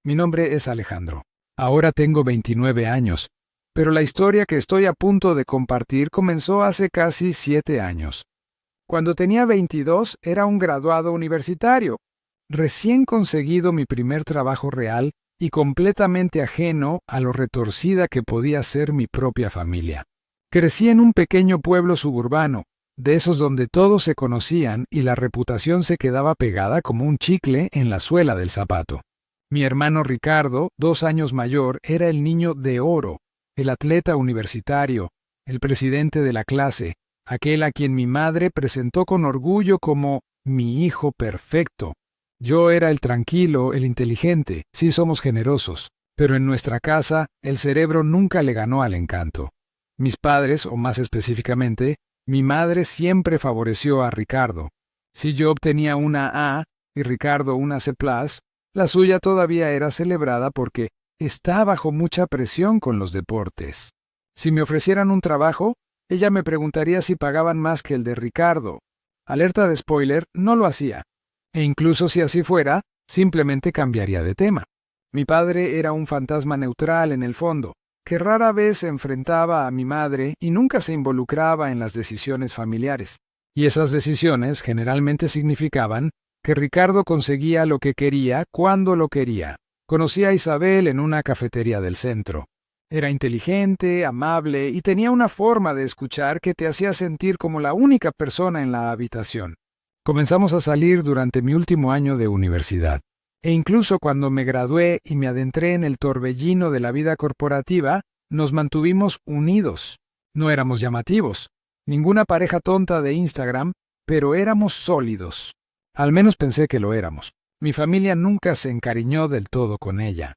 Mi nombre es Alejandro. Ahora tengo 29 años, pero la historia que estoy a punto de compartir comenzó hace casi 7 años. Cuando tenía 22 era un graduado universitario, recién conseguido mi primer trabajo real y completamente ajeno a lo retorcida que podía ser mi propia familia. Crecí en un pequeño pueblo suburbano, de esos donde todos se conocían y la reputación se quedaba pegada como un chicle en la suela del zapato. Mi hermano Ricardo, 2 años mayor, era el niño de oro, el atleta universitario, el presidente de la clase, aquel a quien mi madre presentó con orgullo como mi hijo perfecto. Yo era el tranquilo, el inteligente, sí somos generosos, pero en nuestra casa el cerebro nunca le ganó al encanto. Mis padres, o más específicamente, mi madre siempre favoreció a Ricardo. Si yo obtenía una A y Ricardo una C+, la suya todavía era celebrada porque está bajo mucha presión con los deportes. Si me ofrecieran un trabajo, ella me preguntaría si pagaban más que el de Ricardo. Alerta de spoiler, no lo hacía. E incluso si así fuera, simplemente cambiaría de tema. Mi padre era un fantasma neutral en el fondo, que rara vez se enfrentaba a mi madre y nunca se involucraba en las decisiones familiares. Y esas decisiones generalmente significaban que Ricardo conseguía lo que quería cuando lo quería. Conocí a Isabel en una cafetería del centro. Era inteligente, amable y tenía una forma de escuchar que te hacía sentir como la única persona en la habitación. Comenzamos a salir durante mi último año de universidad. E incluso cuando me gradué y me adentré en el torbellino de la vida corporativa, nos mantuvimos unidos. No éramos llamativos, ninguna pareja tonta de Instagram, pero éramos sólidos. Al menos pensé que lo éramos. Mi familia nunca se encariñó del todo con ella.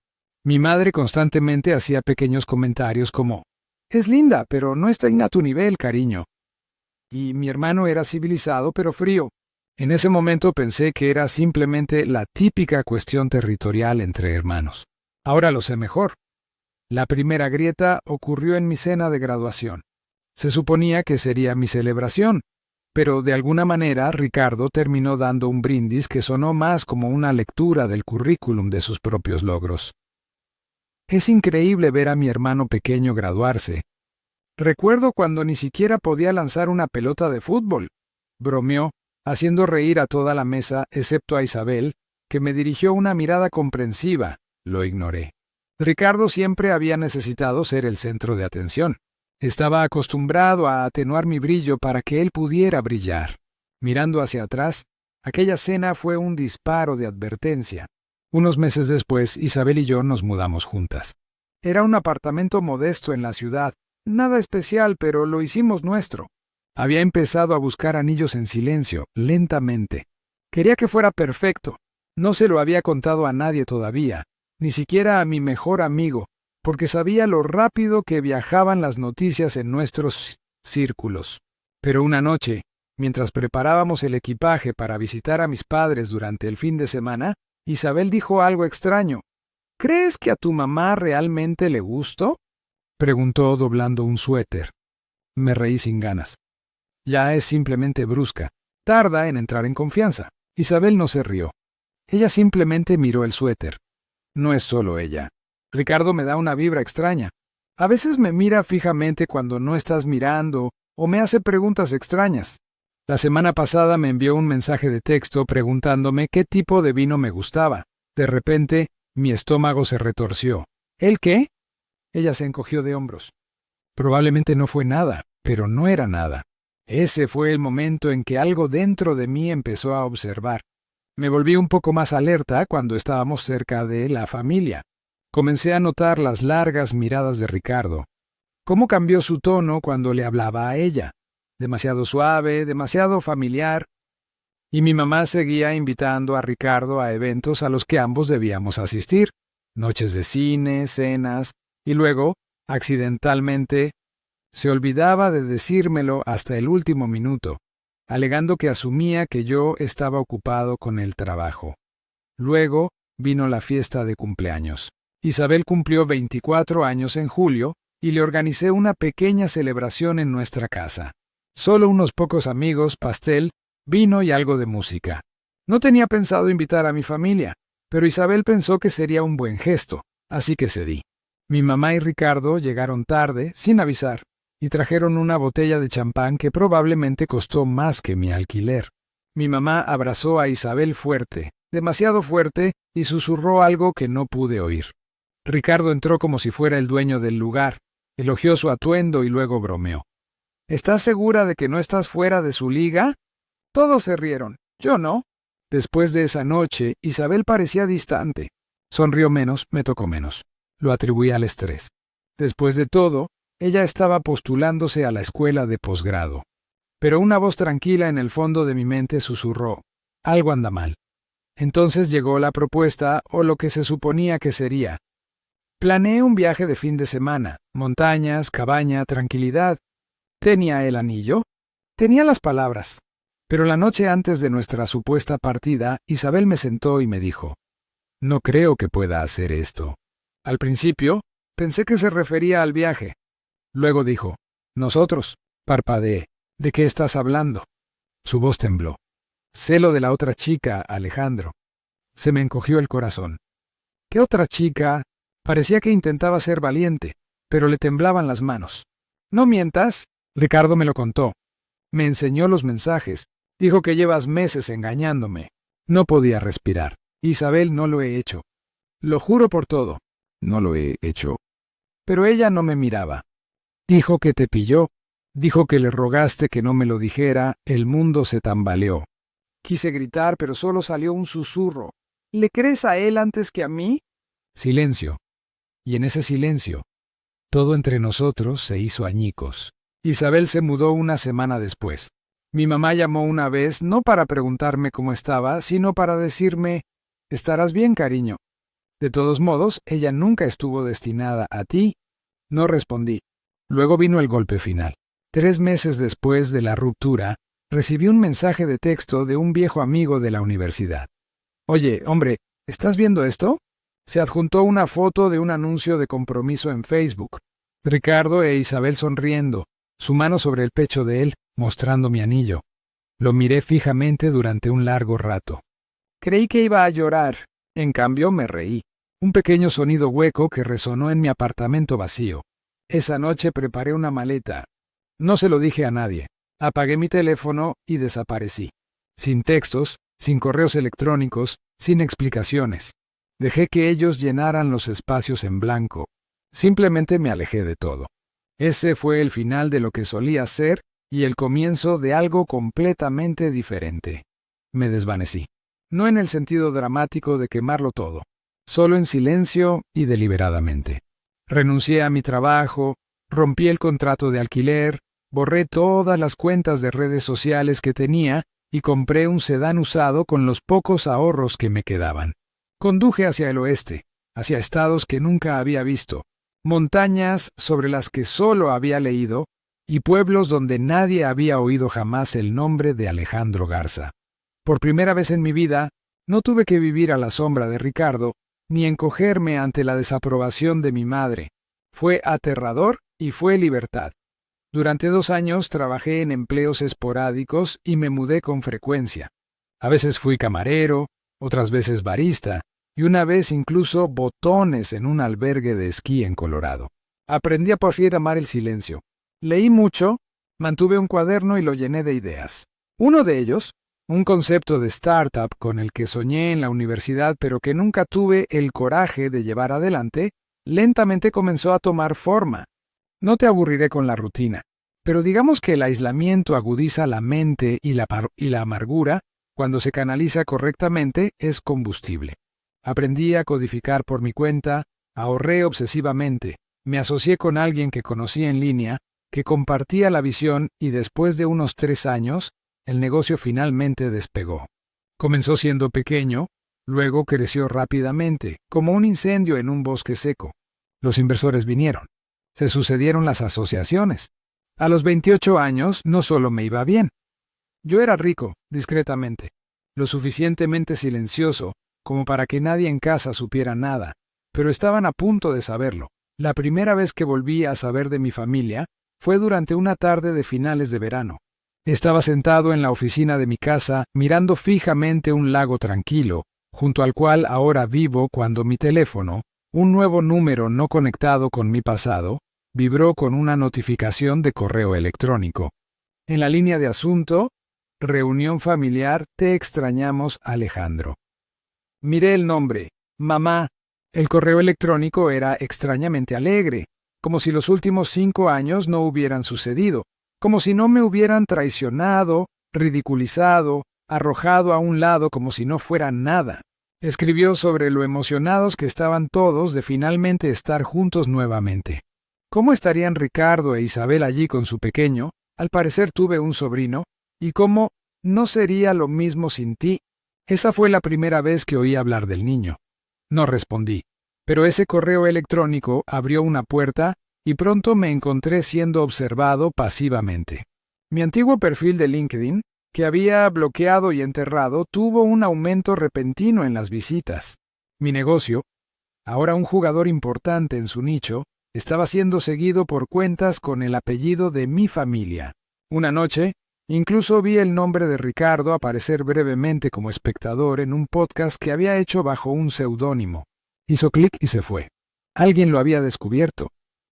Mi madre constantemente hacía pequeños comentarios como, «Es linda, pero no está a tu nivel, cariño». Y mi hermano era civilizado, pero frío. En ese momento pensé que era simplemente la típica cuestión territorial entre hermanos. Ahora lo sé mejor. La primera grieta ocurrió en mi cena de graduación. Se suponía que sería mi celebración, pero de alguna manera Ricardo terminó dando un brindis que sonó más como una lectura del currículum de sus propios logros. Es increíble ver a mi hermano pequeño graduarse. Recuerdo cuando ni siquiera podía lanzar una pelota de fútbol. Bromeó, haciendo reír a toda la mesa, excepto a Isabel, que me dirigió una mirada comprensiva. Lo ignoré. Ricardo siempre había necesitado ser el centro de atención. Estaba acostumbrado a atenuar mi brillo para que él pudiera brillar. Mirando hacia atrás, aquella cena fue un disparo de advertencia. Unos meses después, Isabel y yo nos mudamos juntas. Era un apartamento modesto en la ciudad, nada especial, pero lo hicimos nuestro. Había empezado a buscar anillos en silencio, lentamente. Quería que fuera perfecto. No se lo había contado a nadie todavía, ni siquiera a mi mejor amigo, porque sabía lo rápido que viajaban las noticias en nuestros círculos. Pero una noche, mientras preparábamos el equipaje para visitar a mis padres durante el fin de semana, Isabel dijo algo extraño. «¿Crees que a tu mamá realmente le gustó?», preguntó doblando un suéter. Me reí sin ganas. Ya es simplemente brusca. Tarda en entrar en confianza. Isabel no se rió. Ella simplemente miró el suéter. No es solo ella. Ricardo me da una vibra extraña. A veces me mira fijamente cuando no estás mirando o me hace preguntas extrañas. La semana pasada me envió un mensaje de texto preguntándome qué tipo de vino me gustaba. De repente, mi estómago se retorció. ¿El qué? Ella se encogió de hombros. Probablemente no fue nada, pero no era nada. Ese fue el momento en que algo dentro de mí empezó a observar. Me volví un poco más alerta cuando estábamos cerca de la familia. Comencé a notar las largas miradas de Ricardo. ¿Cómo cambió su tono cuando le hablaba a ella? Demasiado suave, demasiado familiar. Y mi mamá seguía invitando a Ricardo a eventos a los que ambos debíamos asistir. Noches de cine, cenas, y luego, accidentalmente, se olvidaba de decírmelo hasta el último minuto, alegando que asumía que yo estaba ocupado con el trabajo. Luego vino la fiesta de cumpleaños. Isabel cumplió 24 años en julio y le organicé una pequeña celebración en nuestra casa. Solo unos pocos amigos, pastel, vino y algo de música. No tenía pensado invitar a mi familia. pero Isabel pensó que sería un buen gesto, así que cedí. Mi mamá y Ricardo llegaron tarde, sin avisar, y trajeron una botella de champán que probablemente costó más que mi alquiler. Mi mamá abrazó a Isabel fuerte, demasiado fuerte, y susurró algo que no pude oír. Ricardo entró como si fuera el dueño del lugar, elogió su atuendo y luego bromeó. ¿Estás segura de que no estás fuera de su liga? Todos se rieron, yo no. Después de esa noche, Isabel parecía distante. Sonrió menos, me tocó menos. Lo atribuí al estrés. Después de todo, ella estaba postulándose a la escuela de posgrado. Pero una voz tranquila en el fondo de mi mente susurró, algo anda mal. Entonces llegó la propuesta, o lo que se suponía que sería. Planeé un viaje de fin de semana, montañas, cabaña, tranquilidad. ¿Tenía el anillo? Tenía las palabras. Pero la noche antes de nuestra supuesta partida, Isabel me sentó y me dijo, no creo que pueda hacer esto. Al principio, pensé que se refería al viaje. Luego dijo, nosotros, parpadeé. ¿De qué estás hablando? Su voz tembló. Sé lo de la otra chica, Alejandro. Se me encogió el corazón. ¿Qué otra chica? Parecía que intentaba ser valiente, pero le temblaban las manos. No mientas. Ricardo me lo contó. Me enseñó los mensajes. Dijo que llevas meses engañándome. No podía respirar. Isabel, no lo he hecho. Lo juro por todo. No lo he hecho. Pero ella no me miraba. Dijo que te pilló. Dijo que le rogaste que no me lo dijera. El mundo se tambaleó. Quise gritar, pero solo salió un susurro. ¿Le crees a él antes que a mí? Silencio. Y en ese silencio, todo entre nosotros se hizo añicos. Isabel se mudó una semana después. Mi mamá llamó una vez no para preguntarme cómo estaba, sino para decirme, «¿Estarás bien, cariño?» De todos modos, ella nunca estuvo destinada a ti. No respondí. Luego vino el golpe final. 3 meses después de la ruptura, recibí un mensaje de texto de un viejo amigo de la universidad. Oye, hombre, ¿estás viendo esto? Se adjuntó una foto de un anuncio de compromiso en Facebook. Ricardo e Isabel sonriendo, su mano sobre el pecho de él, mostrando mi anillo. Lo miré fijamente durante un largo rato. Creí que iba a llorar, en cambio me reí. Un pequeño sonido hueco que resonó en mi apartamento vacío. Esa noche preparé una maleta. No se lo dije a nadie. Apagué mi teléfono y desaparecí. Sin textos, sin correos electrónicos, sin explicaciones. Dejé que ellos llenaran los espacios en blanco. Simplemente me alejé de todo. Ese fue el final de lo que solía ser y el comienzo de algo completamente diferente. Me desvanecí. No en el sentido dramático de quemarlo todo, solo en silencio y deliberadamente. Renuncié a mi trabajo, rompí el contrato de alquiler, borré todas las cuentas de redes sociales que tenía y compré un sedán usado con los pocos ahorros que me quedaban. Conduje hacia el oeste, hacia estados que nunca había visto, montañas sobre las que solo había leído y pueblos donde nadie había oído jamás el nombre de Alejandro Garza. Por primera vez en mi vida, no tuve que vivir a la sombra de Ricardo, ni encogerme ante la desaprobación de mi madre. Fue aterrador y fue libertad. Durante 2 años trabajé en empleos esporádicos y me mudé con frecuencia. A veces fui camarero, otras veces barista, y una vez incluso botones en un albergue de esquí en Colorado. Aprendí a por fin amar el silencio. Leí mucho, mantuve un cuaderno y lo llené de ideas. Uno de ellos, un concepto de startup con el que soñé en la universidad pero que nunca tuve el coraje de llevar adelante, lentamente comenzó a tomar forma. No te aburriré con la rutina, pero digamos que el aislamiento agudiza la mente y la amargura, cuando se canaliza correctamente, es combustible. Aprendí a codificar por mi cuenta, ahorré obsesivamente, me asocié con alguien que conocí en línea, que compartía la visión y después de unos 3 años, el negocio finalmente despegó. Comenzó siendo pequeño, luego creció rápidamente, como un incendio en un bosque seco. Los inversores vinieron. Se sucedieron las asociaciones. A los 28 años no solo me iba bien. Yo era rico, discretamente, lo suficientemente silencioso como para que nadie en casa supiera nada, pero estaban a punto de saberlo. La primera vez que volví a saber de mi familia fue durante una tarde de finales de verano. Estaba sentado en la oficina de mi casa mirando fijamente un lago tranquilo, junto al cual ahora vivo cuando mi teléfono, un nuevo número no conectado con mi pasado, vibró con una notificación de correo electrónico. En la línea de asunto, reunión familiar, te extrañamos, Alejandro. Miré el nombre, mamá. El correo electrónico era extrañamente alegre, como si los últimos 5 años no hubieran sucedido, como si no me hubieran traicionado, ridiculizado, arrojado a un lado como si no fuera nada. Escribió sobre lo emocionados que estaban todos de finalmente estar juntos nuevamente. ¿Cómo estarían Ricardo e Isabel allí con su pequeño? Al parecer tuve un sobrino. ¿Y cómo no sería lo mismo sin ti? Esa fue la primera vez que oí hablar del niño. No respondí, pero ese correo electrónico abrió una puerta y pronto me encontré siendo observado pasivamente. Mi antiguo perfil de LinkedIn, que había bloqueado y enterrado, tuvo un aumento repentino en las visitas. Mi negocio, ahora un jugador importante en su nicho, estaba siendo seguido por cuentas con el apellido de mi familia. Una noche, incluso vi el nombre de Ricardo aparecer brevemente como espectador en un podcast que había hecho bajo un seudónimo. Hizo clic y se fue. Alguien lo había descubierto.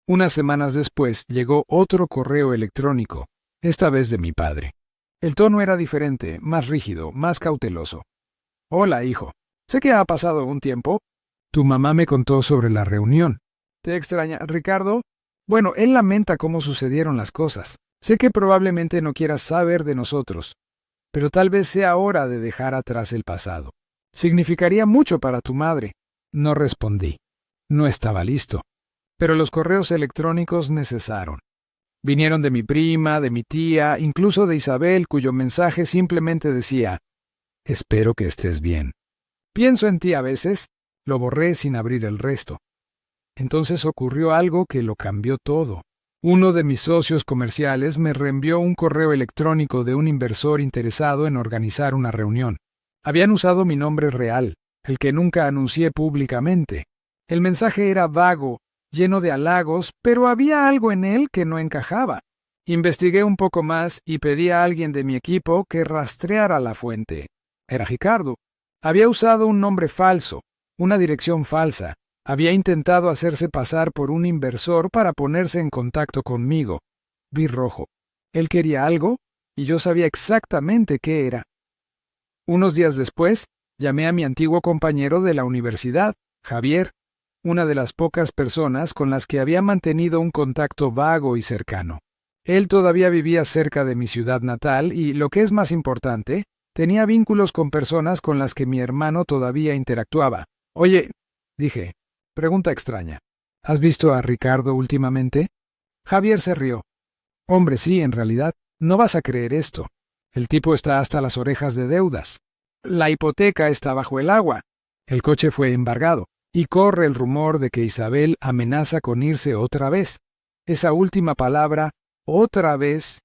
Unas semanas después llegó otro correo electrónico, esta vez de mi padre. El tono era diferente, más rígido, más cauteloso. Hola, hijo. Sé que ha pasado un tiempo. Tu mamá me contó sobre la reunión. ¿Te extraña, Ricardo? Bueno, él lamenta cómo sucedieron las cosas. Sé que probablemente no quieras saber de nosotros, pero tal vez sea hora de dejar atrás el pasado. Significaría mucho para tu madre. No respondí. No estaba listo. Pero los correos electrónicos no cesaron. Vinieron de mi prima, de mi tía, incluso de Isabel, cuyo mensaje simplemente decía: espero que estés bien. Pienso en ti a veces. Lo borré sin abrir el resto. Entonces ocurrió algo que lo cambió todo. Uno de mis socios comerciales me reenvió un correo electrónico de un inversor interesado en organizar una reunión. Habían usado mi nombre real, el que nunca anuncié públicamente. El mensaje era vago, lleno de halagos, pero había algo en él que no encajaba. Investigué un poco más y pedí a alguien de mi equipo que rastreara la fuente. Era Ricardo. Había usado un nombre falso, una dirección falsa. Había intentado hacerse pasar por un inversor para ponerse en contacto conmigo. Vi rojo. Él quería algo y yo sabía exactamente qué era. Unos días después, llamé a mi antiguo compañero de la universidad, Javier, una de las pocas personas con las que había mantenido un contacto vago y cercano. Él todavía vivía cerca de mi ciudad natal y, lo que es más importante, tenía vínculos con personas con las que mi hermano todavía interactuaba. Oye, dije, pregunta extraña. ¿Has visto a Ricardo últimamente? Javier se rió. Hombre, sí, en realidad, no vas a creer esto. El tipo está hasta las orejas de deudas. La hipoteca está bajo el agua. El coche fue embargado. Y corre el rumor de que Isabel amenaza con irse otra vez. Esa última palabra, otra vez,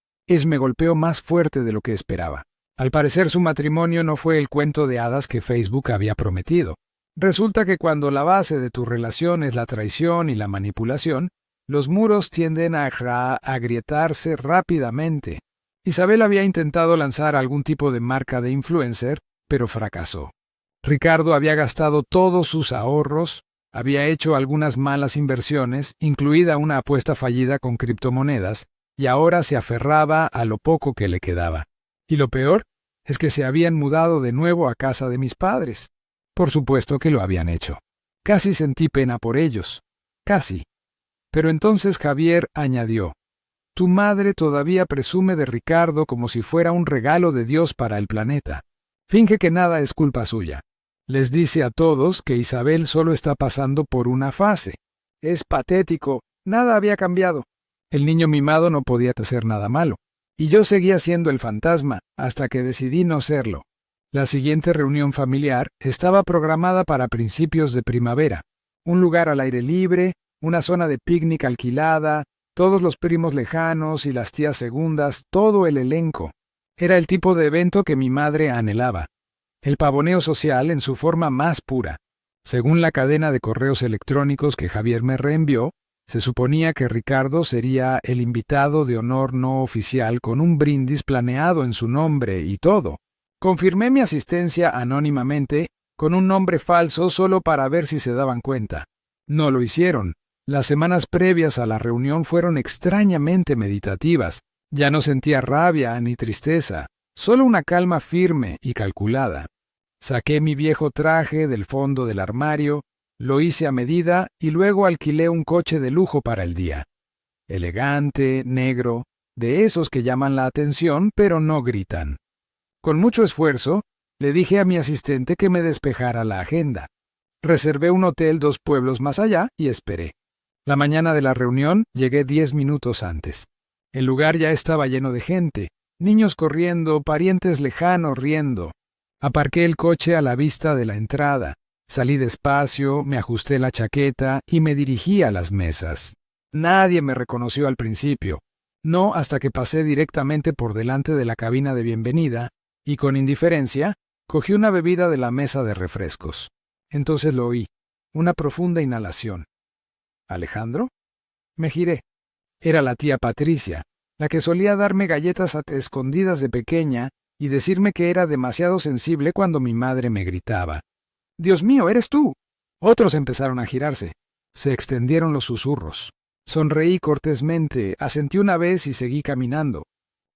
me golpeó más fuerte de lo que esperaba. Al parecer su matrimonio no fue el cuento de hadas que Facebook había prometido. Resulta que cuando la base de tu relación es la traición y la manipulación, los muros tienden a agrietarse rápidamente. Isabel había intentado lanzar algún tipo de marca de influencer, pero fracasó. Ricardo había gastado todos sus ahorros, había hecho algunas malas inversiones, incluida una apuesta fallida con criptomonedas, y ahora se aferraba a lo poco que le quedaba. Y lo peor es que se habían mudado de nuevo a casa de mis padres. Por supuesto que lo habían hecho. Casi sentí pena por ellos. Casi. Pero entonces Javier añadió: tu madre todavía presume de Ricardo como si fuera un regalo de Dios para el planeta. Finge que nada es culpa suya. Les dice a todos que Isabel solo está pasando por una fase. Es patético. Nada había cambiado. El niño mimado no podía hacer nada malo. Y yo seguía siendo el fantasma, hasta que decidí no serlo. La siguiente reunión familiar estaba programada para principios de primavera. Un lugar al aire libre, una zona de picnic alquilada, todos los primos lejanos y las tías segundas, todo el elenco. Era el tipo de evento que mi madre anhelaba. El pavoneo social en su forma más pura. Según la cadena de correos electrónicos que Javier me reenvió, se suponía que Ricardo sería el invitado de honor no oficial con un brindis planeado en su nombre y todo. Confirmé mi asistencia anónimamente con un nombre falso solo para ver si se daban cuenta. No lo hicieron. Las semanas previas a la reunión fueron extrañamente meditativas. Ya no sentía rabia ni tristeza, solo una calma firme y calculada. Saqué mi viejo traje del fondo del armario, lo hice a medida y luego alquilé un coche de lujo para el día. Elegante, negro, de esos que llaman la atención pero no gritan. Con mucho esfuerzo, le dije a mi asistente que me despejara la agenda. Reservé un hotel 2 pueblos más allá y esperé. La mañana de la reunión llegué 10 minutos antes. El lugar ya estaba lleno de gente, niños corriendo, parientes lejanos riendo. Aparqué el coche a la vista de la entrada. Salí despacio, me ajusté la chaqueta y me dirigí a las mesas. Nadie me reconoció al principio. No hasta que pasé directamente por delante de la cabina de bienvenida y con indiferencia cogí una bebida de la mesa de refrescos. Entonces lo oí, una profunda inhalación. ¿Alejandro? Me giré. Era la tía Patricia, la que solía darme galletas a escondidas de pequeña y decirme que era demasiado sensible cuando mi madre me gritaba. «¡Dios mío, eres tú!». Otros empezaron a girarse. Se extendieron los susurros. Sonreí cortésmente, asentí una vez y seguí caminando.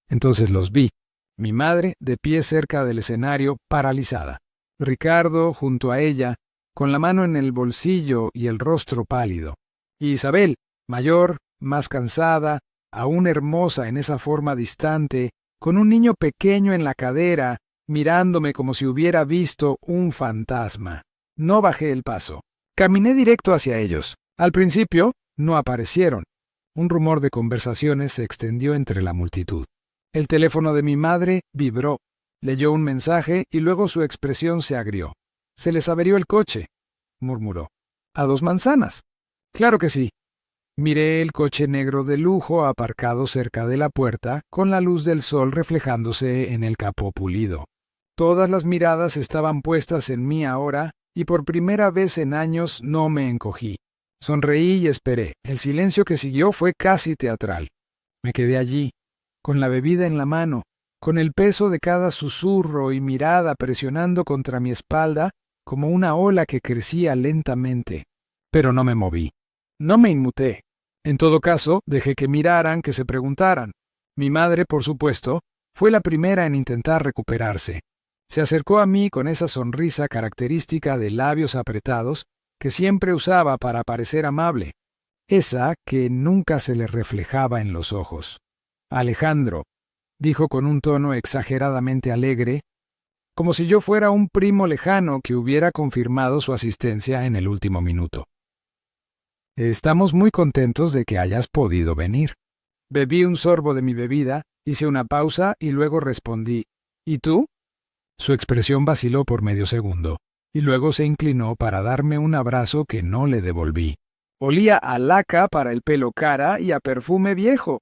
Entonces los vi. Mi madre, de pie cerca del escenario, paralizada. Ricardo, junto a ella, con la mano en el bolsillo y el rostro pálido. Y Isabel, mayor, más cansada, aún hermosa en esa forma distante, con un niño pequeño en la cadera, mirándome como si hubiera visto un fantasma. No bajé el paso. Caminé directo hacia ellos. Al principio, no aparecieron. Un rumor de conversaciones se extendió entre la multitud. El teléfono de mi madre vibró. Leyó un mensaje y luego su expresión se agrió. «Se les averió el coche», murmuró. «¿A 2 manzanas?» «Claro que sí». Miré el coche negro de lujo aparcado cerca de la puerta, con la luz del sol reflejándose en el capó pulido. Todas las miradas estaban puestas en mí ahora, y por primera vez en años no me encogí. Sonreí y esperé. El silencio que siguió fue casi teatral. Me quedé allí, con la bebida en la mano, con el peso de cada susurro y mirada presionando contra mi espalda como una ola que crecía lentamente. Pero no me moví. No me inmuté. En todo caso, dejé que miraran, que se preguntaran. Mi madre, por supuesto, fue la primera en intentar recuperarse. Se acercó a mí con esa sonrisa característica de labios apretados que siempre usaba para parecer amable, esa que nunca se le reflejaba en los ojos. «Alejandro», dijo con un tono exageradamente alegre, como si yo fuera un primo lejano que hubiera confirmado su asistencia en el último minuto. «Estamos muy contentos de que hayas podido venir». Bebí un sorbo de mi bebida, hice una pausa y luego respondí, «¿Y tú?». Su expresión vaciló por medio segundo, y luego se inclinó para darme un abrazo que no le devolví. Olía a laca para el pelo cara y a perfume viejo,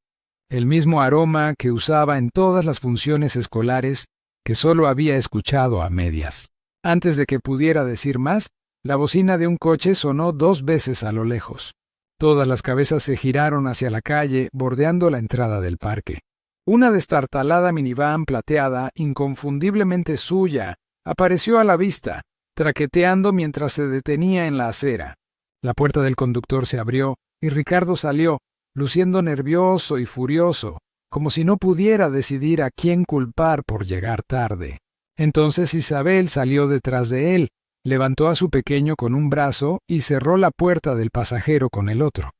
el mismo aroma que usaba en todas las funciones escolares que solo había escuchado a medias. Antes de que pudiera decir más, la bocina de un coche sonó 2 veces a lo lejos. Todas las cabezas se giraron hacia la calle, bordeando la entrada del parque. Una destartalada minivan plateada, inconfundiblemente suya, apareció a la vista, traqueteando mientras se detenía en la acera. La puerta del conductor se abrió y Ricardo salió, luciendo nervioso y furioso, como si no pudiera decidir a quién culpar por llegar tarde. Entonces Isabel salió detrás de él, levantó a su pequeño con un brazo y cerró la puerta del pasajero con el otro.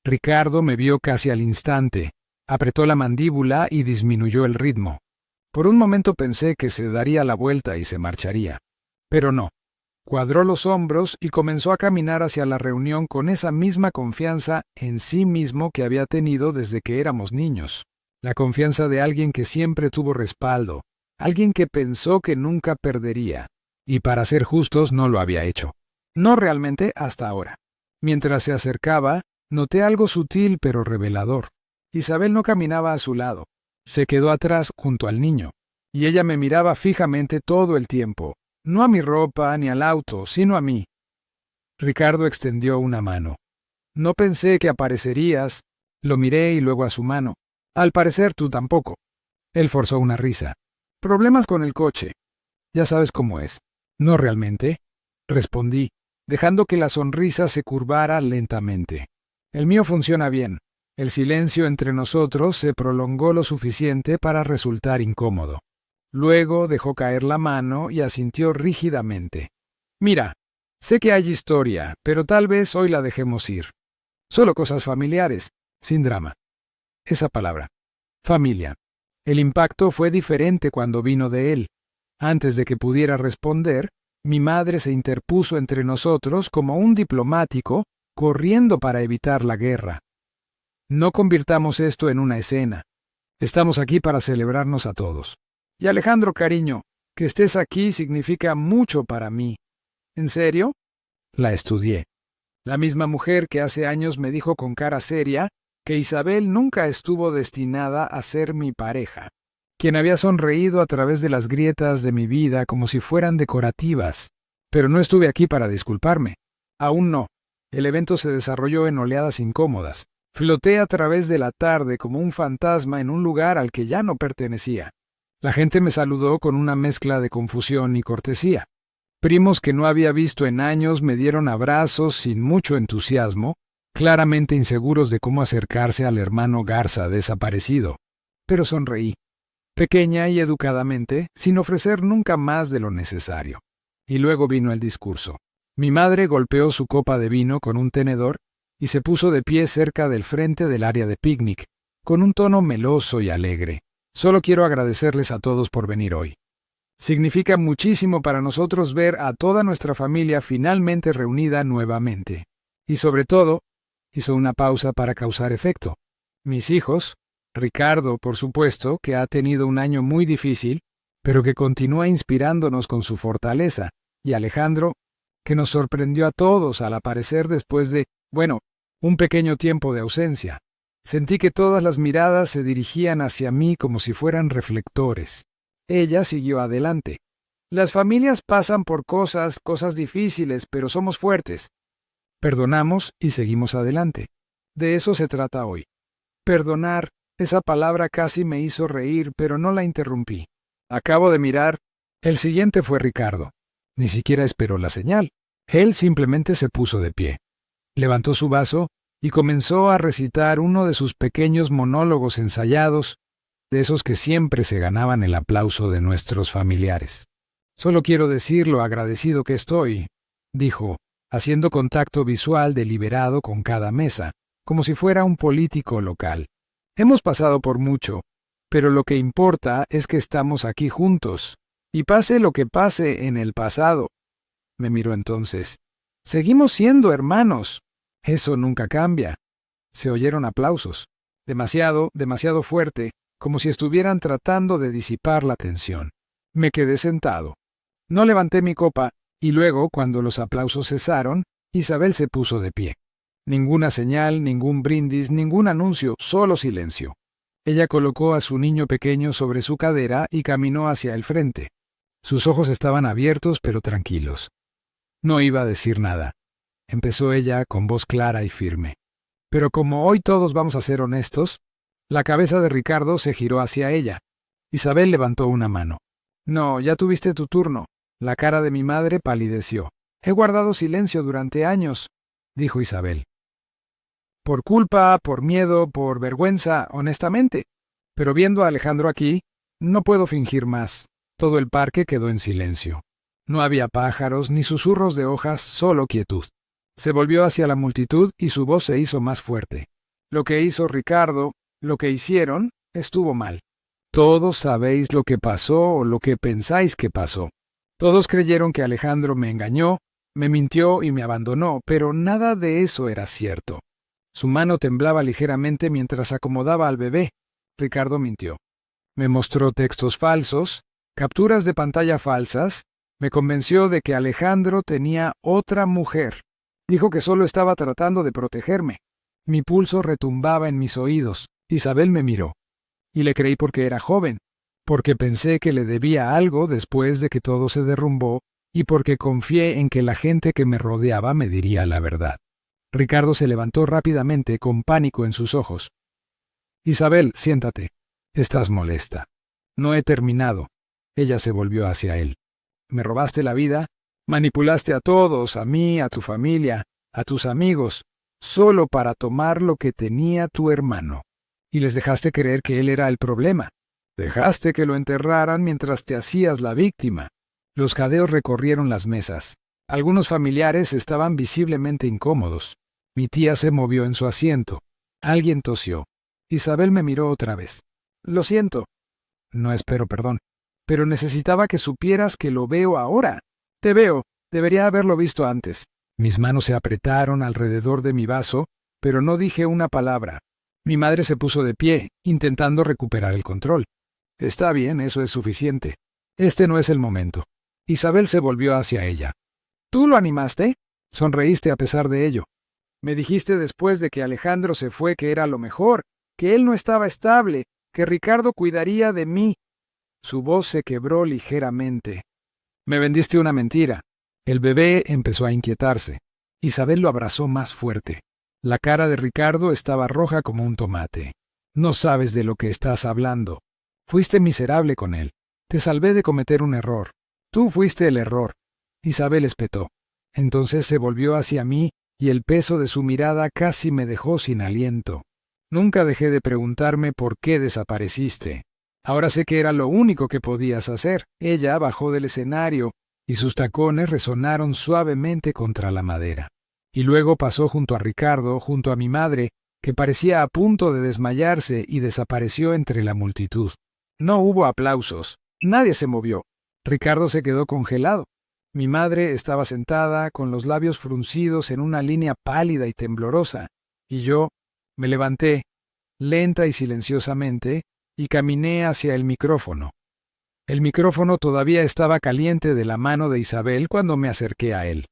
Ricardo me vio casi al instante, apretó la mandíbula y disminuyó el ritmo. Por un momento pensé que se daría la vuelta y se marcharía. Pero no. Cuadró los hombros y comenzó a caminar hacia la reunión con esa misma confianza en sí mismo que había tenido desde que éramos niños. La confianza de alguien que siempre tuvo respaldo, alguien que pensó que nunca perdería. Y para ser justos no lo había hecho. No realmente hasta ahora. Mientras se acercaba, noté algo sutil pero revelador. Isabel no caminaba a su lado. Se quedó atrás junto al niño. Y ella me miraba fijamente todo el tiempo. No a mi ropa ni al auto, sino a mí. Ricardo extendió una mano. «No pensé que aparecerías». Lo miré y luego a su mano. «Al parecer tú tampoco». Él forzó una risa. «Problemas con el coche. Ya sabes cómo es». No realmente, respondí, dejando que la sonrisa se curvara lentamente. El mío funciona bien. El silencio entre nosotros se prolongó lo suficiente para resultar incómodo. Luego dejó caer la mano y asintió rígidamente. Mira, sé que hay historia, pero tal vez hoy la dejemos ir. Solo cosas familiares, sin drama. Esa palabra. Familia. El impacto fue diferente cuando vino de él. Antes de que pudiera responder, mi madre se interpuso entre nosotros como un diplomático, corriendo para evitar la guerra. No convirtamos esto en una escena. Estamos aquí para celebrarnos a todos. Y Alejandro, cariño, que estés aquí significa mucho para mí. ¿En serio? La estudié. La misma mujer que hace años me dijo con cara seria que Isabel nunca estuvo destinada a ser mi pareja, quien había sonreído a través de las grietas de mi vida como si fueran decorativas. Pero no estuve aquí para disculparme. Aún no. El evento se desarrolló en oleadas incómodas. Floté a través de la tarde como un fantasma en un lugar al que ya no pertenecía. La gente me saludó con una mezcla de confusión y cortesía. Primos que no había visto en años me dieron abrazos sin mucho entusiasmo, claramente inseguros de cómo acercarse al hermano Garza desaparecido. Pero sonreí, pequeña y educadamente, sin ofrecer nunca más de lo necesario. Y luego vino el discurso. Mi madre golpeó su copa de vino con un tenedor y se puso de pie cerca del frente del área de picnic, con un tono meloso y alegre. Solo quiero agradecerles a todos por venir hoy. Significa muchísimo para nosotros ver a toda nuestra familia finalmente reunida nuevamente. Y sobre todo, hizo una pausa para causar efecto. Mis hijos, Ricardo, por supuesto, que ha tenido un año muy difícil, pero que continúa inspirándonos con su fortaleza, y Alejandro, que nos sorprendió a todos al aparecer después de, un pequeño tiempo de ausencia. Sentí que todas las miradas se dirigían hacia mí como si fueran reflectores. Ella siguió adelante. Las familias pasan por cosas difíciles, pero somos fuertes. Perdonamos y seguimos adelante. De eso se trata hoy. Perdonar, esa palabra casi me hizo reír, pero no la interrumpí. Acabo de mirar. El siguiente fue Ricardo. Ni siquiera esperó la señal. Él simplemente se puso de pie. Levantó su vaso y comenzó a recitar uno de sus pequeños monólogos ensayados, de esos que siempre se ganaban el aplauso de nuestros familiares. Solo quiero decir lo agradecido que estoy, dijo, haciendo contacto visual deliberado con cada mesa, como si fuera un político local. Hemos pasado por mucho, pero lo que importa es que estamos aquí juntos, y pase lo que pase en el pasado. Me miró entonces. Seguimos siendo hermanos. Eso nunca cambia. Se oyeron aplausos. Demasiado fuerte, como si estuvieran tratando de disipar la tensión. Me quedé sentado. No levanté mi copa, y luego, cuando los aplausos cesaron, Isabel se puso de pie. Ninguna señal, ningún brindis, ningún anuncio, solo silencio. Ella colocó a su niño pequeño sobre su cadera y caminó hacia el frente. Sus ojos estaban abiertos pero tranquilos. No iba a decir nada. Empezó ella con voz clara y firme. Pero como hoy todos vamos a ser honestos, la cabeza de Ricardo se giró hacia ella. Isabel levantó una mano. No, ya tuviste tu turno. La cara de mi madre palideció. He guardado silencio durante años, dijo Isabel. Por culpa, por miedo, por vergüenza, honestamente. Pero viendo a Alejandro aquí, no puedo fingir más. Todo el parque quedó en silencio. No había pájaros ni susurros de hojas, solo quietud. Se volvió hacia la multitud y su voz se hizo más fuerte. Lo que hizo Ricardo, lo que hicieron, estuvo mal. Todos sabéis lo que pasó o lo que pensáis que pasó. Todos creyeron que Alejandro me engañó, me mintió y me abandonó, pero nada de eso era cierto. Su mano temblaba ligeramente mientras acomodaba al bebé. Ricardo mintió. Me mostró textos falsos, capturas de pantalla falsas, me convenció de que Alejandro tenía otra mujer. Dijo que solo estaba tratando de protegerme. Mi pulso retumbaba en mis oídos. Isabel me miró. Y le creí porque era joven, porque pensé que le debía algo después de que todo se derrumbó y porque confié en que la gente que me rodeaba me diría la verdad. Ricardo se levantó rápidamente con pánico en sus ojos. Isabel, siéntate. Estás molesta. No he terminado. Ella se volvió hacia él. Me robaste la vida, manipulaste a todos, a mí, a tu familia, a tus amigos, solo para tomar lo que tenía tu hermano. Y les dejaste creer que él era el problema. Dejaste que lo enterraran mientras te hacías la víctima. Los jadeos recorrieron las mesas. Algunos familiares estaban visiblemente incómodos. Mi tía se movió en su asiento. Alguien tosió. Isabel me miró otra vez. Lo siento. No espero perdón. Pero necesitaba que supieras que lo veo ahora. Te veo. Debería haberlo visto antes. Mis manos se apretaron alrededor de mi vaso, pero no dije una palabra. Mi madre se puso de pie, intentando recuperar el control. Está bien, eso es suficiente. Este no es el momento. Isabel se volvió hacia ella. ¿Tú lo animaste? Sonreíste a pesar de ello. Me dijiste después de que Alejandro se fue que era lo mejor, que él no estaba estable, que Ricardo cuidaría de mí. Su voz se quebró ligeramente. Me vendiste una mentira. El bebé empezó a inquietarse. Isabel lo abrazó más fuerte. La cara de Ricardo estaba roja como un tomate. No sabes de lo que estás hablando. Fuiste miserable con él. Te salvé de cometer un error. Tú fuiste el error. Isabel espetó. Entonces se volvió hacia mí y el peso de su mirada casi me dejó sin aliento. Nunca dejé de preguntarme por qué desapareciste. Ahora sé que era lo único que podías hacer. Ella bajó del escenario y sus tacones resonaron suavemente contra la madera. Y luego pasó junto a Ricardo, junto a mi madre, que parecía a punto de desmayarse y desapareció entre la multitud. No hubo aplausos. Nadie se movió. Ricardo se quedó congelado. Mi madre estaba sentada, con los labios fruncidos en una línea pálida y temblorosa, y yo me levanté, lenta y silenciosamente, y caminé hacia el micrófono. El micrófono todavía estaba caliente de la mano de Isabel cuando me acerqué a él.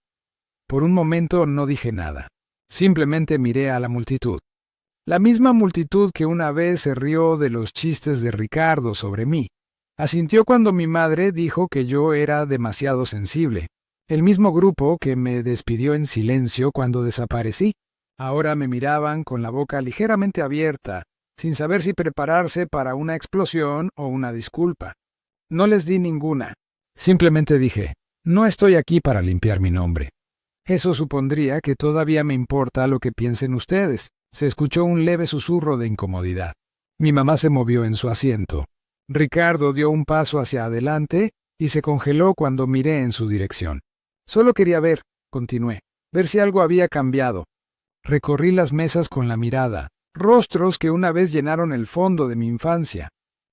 Por un momento no dije nada. Simplemente miré a la multitud. La misma multitud que una vez se rió de los chistes de Ricardo sobre mí. Asintió cuando mi madre dijo que yo era demasiado sensible. El mismo grupo que me despidió en silencio cuando desaparecí. Ahora me miraban con la boca ligeramente abierta, sin saber si prepararse para una explosión o una disculpa. No les di ninguna. Simplemente dije, no estoy aquí para limpiar mi nombre. Eso supondría que todavía me importa lo que piensen ustedes. Se escuchó un leve susurro de incomodidad. Mi mamá se movió en su asiento. Ricardo dio un paso hacia adelante y se congeló cuando miré en su dirección. Solo quería ver, continué, ver si algo había cambiado. Recorrí las mesas con la mirada, rostros que una vez llenaron el fondo de mi infancia.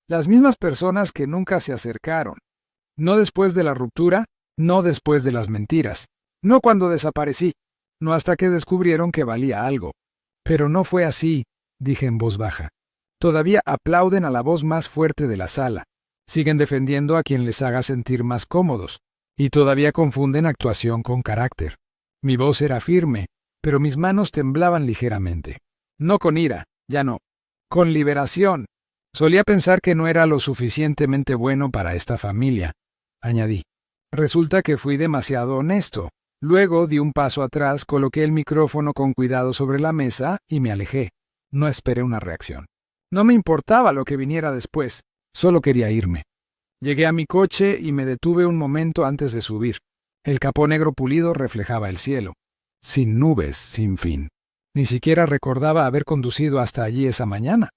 Las mismas personas que nunca se acercaron. No después de la ruptura, no después de las mentiras, no cuando desaparecí, no hasta que descubrieron que valía algo. Pero no fue así, dije en voz baja. Todavía aplauden a la voz más fuerte de la sala. Siguen defendiendo a quien les haga sentir más cómodos. Y todavía confunden actuación con carácter. Mi voz era firme, pero mis manos temblaban ligeramente. No con ira, ya no. Con liberación. Solía pensar que no era lo suficientemente bueno para esta familia, añadí. Resulta que fui demasiado honesto. Luego di un paso atrás, coloqué el micrófono con cuidado sobre la mesa y me alejé. No esperé una reacción. No me importaba lo que viniera después, solo quería irme. Llegué a mi coche y me detuve un momento antes de subir. El capó negro pulido reflejaba el cielo. Sin nubes, sin fin. Ni siquiera recordaba haber conducido hasta allí esa mañana.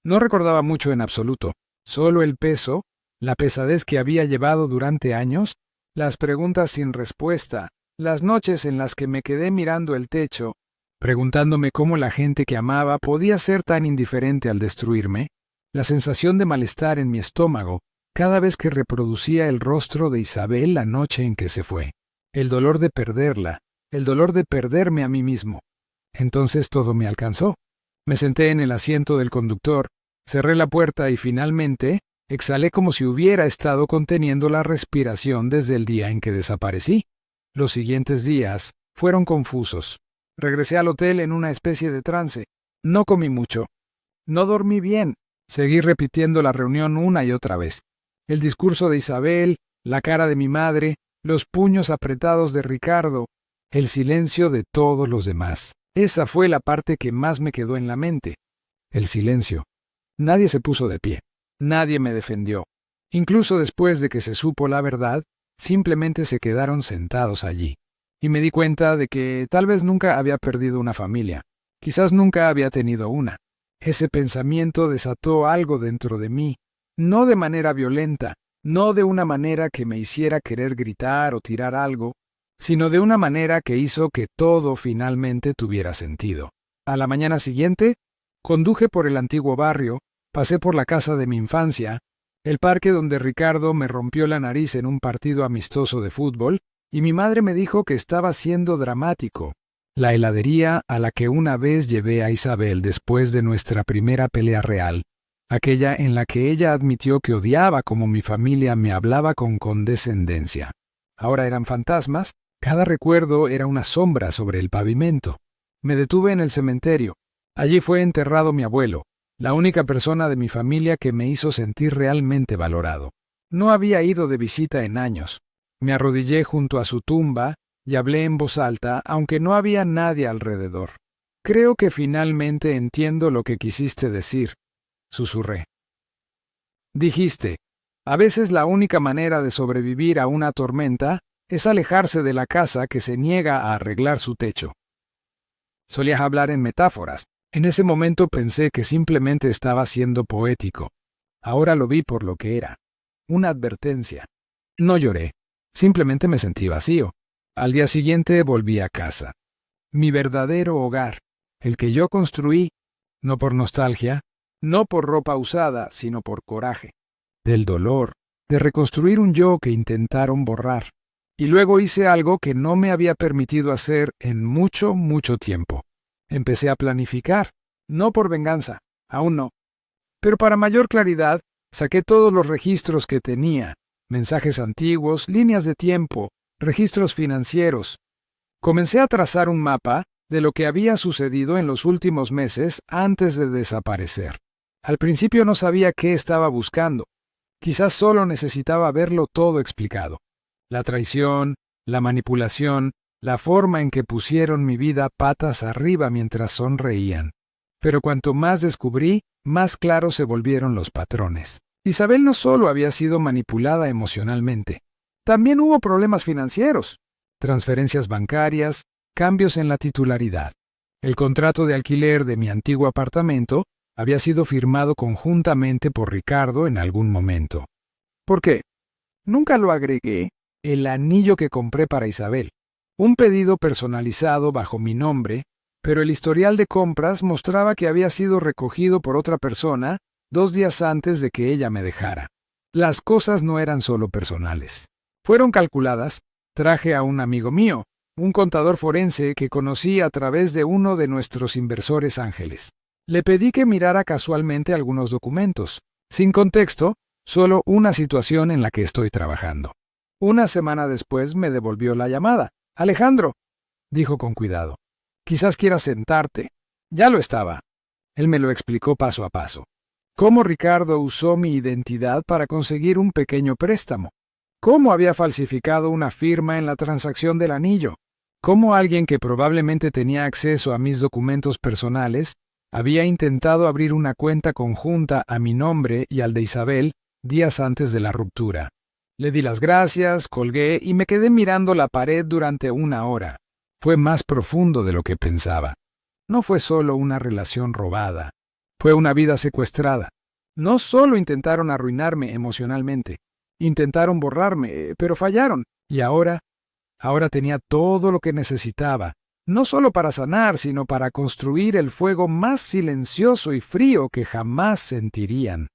No recordaba mucho en absoluto, solo el peso, la pesadez que había llevado durante años, las preguntas sin respuesta, las noches en las que me quedé mirando el techo, preguntándome cómo la gente que amaba podía ser tan indiferente al destruirme, la sensación de malestar en mi estómago cada vez que reproducía el rostro de Isabel la noche en que se fue, el dolor de perderla, el dolor de perderme a mí mismo. Entonces todo me alcanzó. Me senté en el asiento del conductor, cerré la puerta y finalmente exhalé como si hubiera estado conteniendo la respiración desde el día en que desaparecí. Los siguientes días fueron confusos. Regresé al hotel en una especie de trance. No comí mucho. No dormí bien. Seguí repitiendo la reunión una y otra vez. El discurso de Isabel, la cara de mi madre, los puños apretados de Ricardo, el silencio de todos los demás. Esa fue la parte que más me quedó en la mente. El silencio. Nadie se puso de pie. Nadie me defendió. Incluso después de que se supo la verdad, simplemente se quedaron sentados allí. Y me di cuenta de que tal vez nunca había perdido una familia. Quizás nunca había tenido una. Ese pensamiento desató algo dentro de mí, no de manera violenta, no de una manera que me hiciera querer gritar o tirar algo, sino de una manera que hizo que todo finalmente tuviera sentido. A la mañana siguiente, conduje por el antiguo barrio, pasé por la casa de mi infancia, el parque donde Ricardo me rompió la nariz en un partido amistoso de fútbol, y mi madre me dijo que estaba siendo dramático. La heladería a la que una vez llevé a Isabel después de nuestra primera pelea real, aquella en la que ella admitió que odiaba cómo mi familia me hablaba con condescendencia. Ahora eran fantasmas, cada recuerdo era una sombra sobre el pavimento. Me detuve en el cementerio. Allí fue enterrado mi abuelo, la única persona de mi familia que me hizo sentir realmente valorado. No había ido de visita en años. Me arrodillé junto a su tumba y hablé en voz alta, aunque no había nadie alrededor. Creo que finalmente entiendo lo que quisiste decir, susurré. Dijiste, a veces la única manera de sobrevivir a una tormenta es alejarse de la casa que se niega a arreglar su techo. Solías hablar en metáforas. En ese momento pensé que simplemente estaba siendo poético. Ahora lo vi por lo que era. Una advertencia. No lloré. Simplemente me sentí vacío. Al día siguiente volví a casa. Mi verdadero hogar, el que yo construí, no por nostalgia, no por ropa usada, sino por coraje. Del dolor, de reconstruir un yo que intentaron borrar. Y luego hice algo que no me había permitido hacer en mucho, mucho tiempo. Empecé a planificar, no por venganza, aún no. Pero para mayor claridad, saqué todos los registros que tenía, mensajes antiguos, líneas de tiempo, registros financieros. Comencé a trazar un mapa de lo que había sucedido en los últimos meses antes de desaparecer. Al principio no sabía qué estaba buscando. Quizás solo necesitaba verlo todo explicado. La traición, la manipulación, la forma en que pusieron mi vida patas arriba mientras sonreían. Pero cuanto más descubrí, más claros se volvieron los patrones. Isabel no solo había sido manipulada emocionalmente, también hubo problemas financieros, transferencias bancarias, cambios en la titularidad. El contrato de alquiler de mi antiguo apartamento había sido firmado conjuntamente por Ricardo en algún momento. ¿Por qué? Nunca lo agregué. El anillo que compré para Isabel. Un pedido personalizado bajo mi nombre, pero el historial de compras mostraba que había sido recogido por otra persona 2 días antes de que ella me dejara. Las cosas no eran solo personales. Fueron calculadas. Traje a un amigo mío, un contador forense que conocí a través de uno de nuestros inversores ángeles. Le pedí que mirara casualmente algunos documentos. Sin contexto, solo una situación en la que estoy trabajando. Una semana después me devolvió la llamada. «Alejandro», dijo con cuidado, «quizás quieras sentarte». Ya lo estaba. Él me lo explicó paso a paso. Cómo Ricardo usó mi identidad para conseguir un pequeño préstamo. Cómo había falsificado una firma en la transacción del anillo. Cómo alguien que probablemente tenía acceso a mis documentos personales había intentado abrir una cuenta conjunta a mi nombre y al de Isabel días antes de la ruptura. Le di las gracias, colgué y me quedé mirando la pared durante 1 hora. Fue más profundo de lo que pensaba. No fue solo una relación robada. Fue una vida secuestrada. No solo intentaron arruinarme emocionalmente. Intentaron borrarme, pero fallaron. Y ahora tenía todo lo que necesitaba. No solo para sanar, sino para construir el fuego más silencioso y frío que jamás sentirían.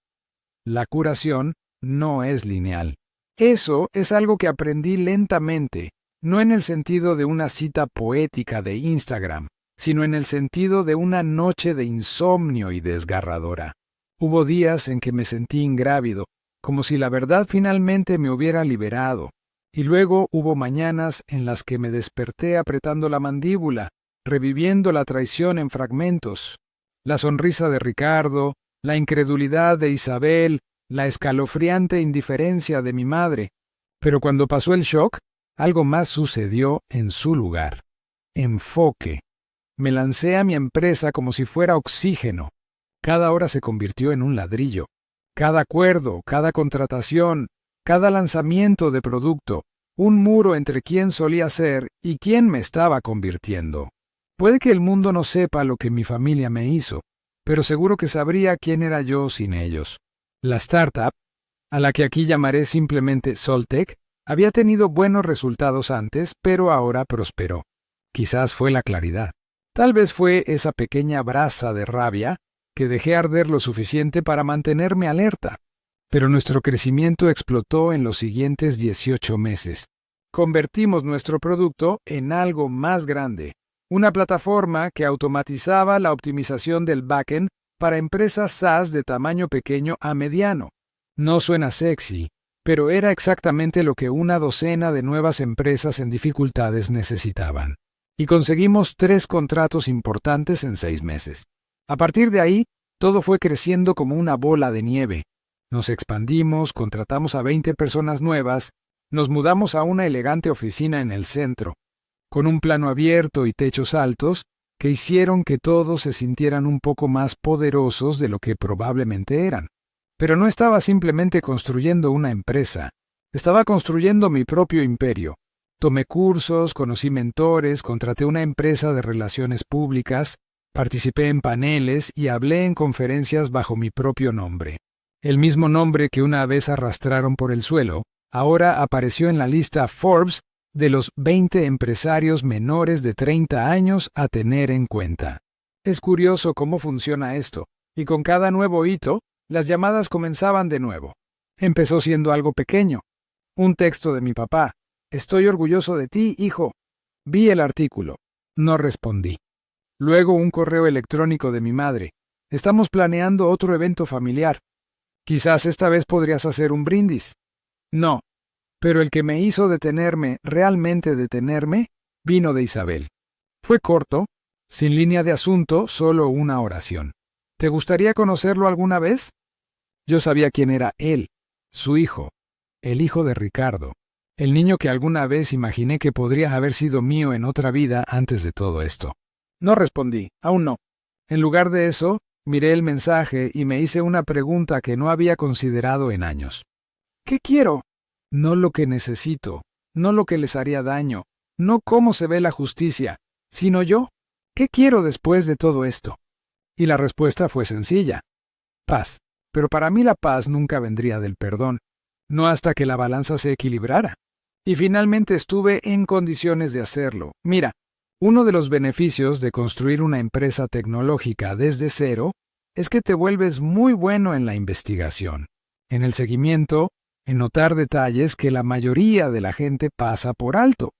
La curación no es lineal. Eso es algo que aprendí lentamente, no en el sentido de una cita poética de Instagram, sino en el sentido de una noche de insomnio y desgarradora. Hubo días en que me sentí ingrávido, como si la verdad finalmente me hubiera liberado, y luego hubo mañanas en las que me desperté apretando la mandíbula, reviviendo la traición en fragmentos, la sonrisa de Ricardo, la incredulidad de Isabel, la escalofriante indiferencia de mi madre. Pero cuando pasó el shock, algo más sucedió en su lugar. Enfoque. Me lancé a mi empresa como si fuera oxígeno. Cada hora se convirtió en un ladrillo. Cada acuerdo, cada contratación, cada lanzamiento de producto, un muro entre quién solía ser y quién me estaba convirtiendo. Puede que el mundo no sepa lo que mi familia me hizo, pero seguro que sabría quién era yo sin ellos. La startup, a la que aquí llamaré simplemente Soltec, había tenido buenos resultados antes, pero ahora prosperó. Quizás fue la claridad. Tal vez fue esa pequeña brasa de rabia que dejé arder lo suficiente para mantenerme alerta. Pero nuestro crecimiento explotó en los siguientes 18 meses. Convertimos nuestro producto en algo más grande, una plataforma que automatizaba la optimización del backend para empresas SaaS de tamaño pequeño a mediano. No suena sexy, pero era exactamente lo que una docena de nuevas empresas en dificultades necesitaban. Y conseguimos 3 contratos importantes en 6 meses. A partir de ahí, todo fue creciendo como una bola de nieve. Nos expandimos, contratamos a 20 personas nuevas, nos mudamos a una elegante oficina en el centro, con un plano abierto y techos altos que hicieron que todos se sintieran un poco más poderosos de lo que probablemente eran. Pero no estaba simplemente construyendo una empresa, estaba construyendo mi propio imperio. Tomé cursos, conocí mentores, contraté una empresa de relaciones públicas, participé en paneles y hablé en conferencias bajo mi propio nombre. El mismo nombre que una vez arrastraron por el suelo, ahora apareció en la lista Forbes de los 20 empresarios menores de 30 años a tener en cuenta. Es curioso cómo funciona esto, y con cada nuevo hito, las llamadas comenzaban de nuevo. Empezó siendo algo pequeño. Un texto de mi papá. Estoy orgulloso de ti, hijo. Vi el artículo. No respondí. Luego un correo electrónico de mi madre. Estamos planeando otro evento familiar. Quizás esta vez podrías hacer un brindis. No. Pero el que me hizo detenerme, realmente detenerme, vino de Isabel. Fue corto, sin línea de asunto, solo una oración. ¿Te gustaría conocerlo alguna vez? Yo sabía quién era él, su hijo, el hijo de Ricardo, el niño que alguna vez imaginé que podría haber sido mío en otra vida antes de todo esto. No respondí, aún no. En lugar de eso, miré el mensaje y me hice una pregunta que no había considerado en años. ¿Qué quiero? No lo que necesito, no lo que les haría daño, no cómo se ve la justicia, sino yo. ¿Qué quiero después de todo esto? Y la respuesta fue sencilla. Paz. Pero para mí la paz nunca vendría del perdón, no hasta que la balanza se equilibrara. Y finalmente estuve en condiciones de hacerlo. Mira, uno de los beneficios de construir una empresa tecnológica desde cero es que te vuelves muy bueno en la investigación, en el seguimiento, en notar detalles que la mayoría de la gente pasa por alto,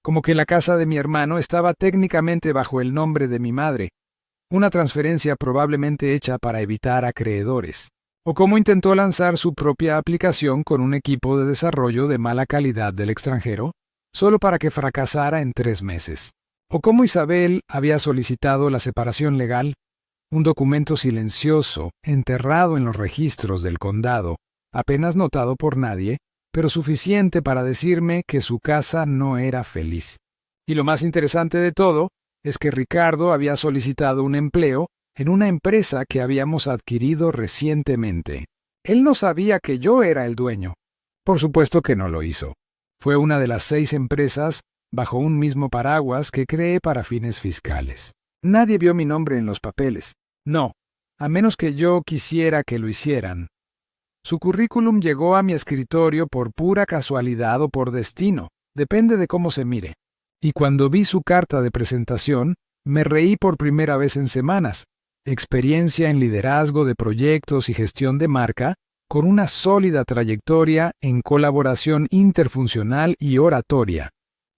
como que la casa de mi hermano estaba técnicamente bajo el nombre de mi madre, una transferencia probablemente hecha para evitar acreedores, o cómo intentó lanzar su propia aplicación con un equipo de desarrollo de mala calidad del extranjero, solo para que fracasara en 3 meses, o cómo Isabel había solicitado la separación legal, un documento silencioso, enterrado en los registros del condado, apenas notado por nadie, pero suficiente para decirme que su casa no era feliz. Y lo más interesante de todo es que Ricardo había solicitado un empleo en una empresa que habíamos adquirido recientemente. Él no sabía que yo era el dueño. Por supuesto que no lo hizo. Fue una de las 6 empresas bajo un mismo paraguas que creé para fines fiscales. Nadie vio mi nombre en los papeles. No, a menos que yo quisiera que lo hicieran. Su currículum llegó a mi escritorio por pura casualidad o por destino, depende de cómo se mire. Y cuando vi su carta de presentación, me reí por primera vez en semanas. Experiencia en liderazgo de proyectos y gestión de marca, con una sólida trayectoria en colaboración interfuncional y oratoria.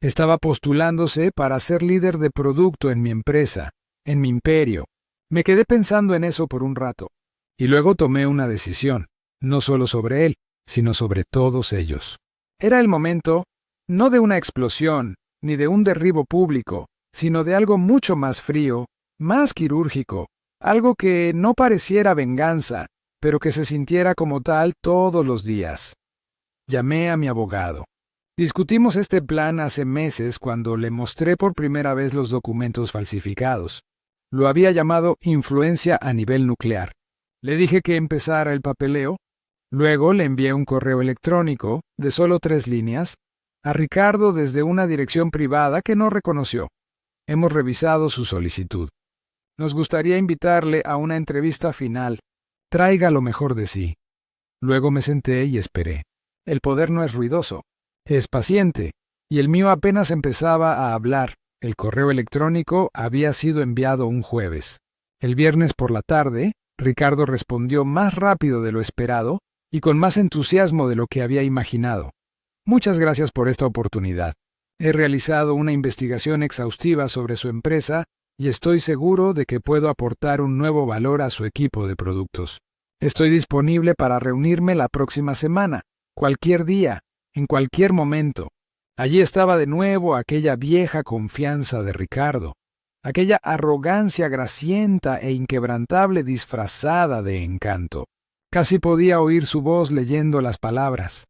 Estaba postulándose para ser líder de producto en mi empresa, en mi imperio. Me quedé pensando en eso por un rato. Y luego tomé una decisión, no solo sobre él, sino sobre todos ellos. Era el momento, no de una explosión, ni de un derribo público, sino de algo mucho más frío, más quirúrgico, algo que no pareciera venganza, pero que se sintiera como tal todos los días. Llamé a mi abogado. Discutimos este plan hace meses cuando le mostré por primera vez los documentos falsificados. Lo había llamado influencia a nivel nuclear. Le dije que empezara el papeleo. Luego le envié un correo electrónico, de solo 3 líneas, a Ricardo desde una dirección privada que no reconoció. Hemos revisado su solicitud. Nos gustaría invitarle a una entrevista final. Traiga lo mejor de sí. Luego me senté y esperé. El poder no es ruidoso, es paciente, y el mío apenas empezaba a hablar. El correo electrónico había sido enviado un jueves. El viernes por la tarde, Ricardo respondió más rápido de lo esperado y con más entusiasmo de lo que había imaginado. Muchas gracias por esta oportunidad. He realizado una investigación exhaustiva sobre su empresa y estoy seguro de que puedo aportar un nuevo valor a su equipo de productos. Estoy disponible para reunirme la próxima semana, cualquier día, en cualquier momento. Allí estaba de nuevo aquella vieja confianza de Ricardo, aquella arrogancia grasienta e inquebrantable disfrazada de encanto. Casi podía oír su voz leyendo las palabras,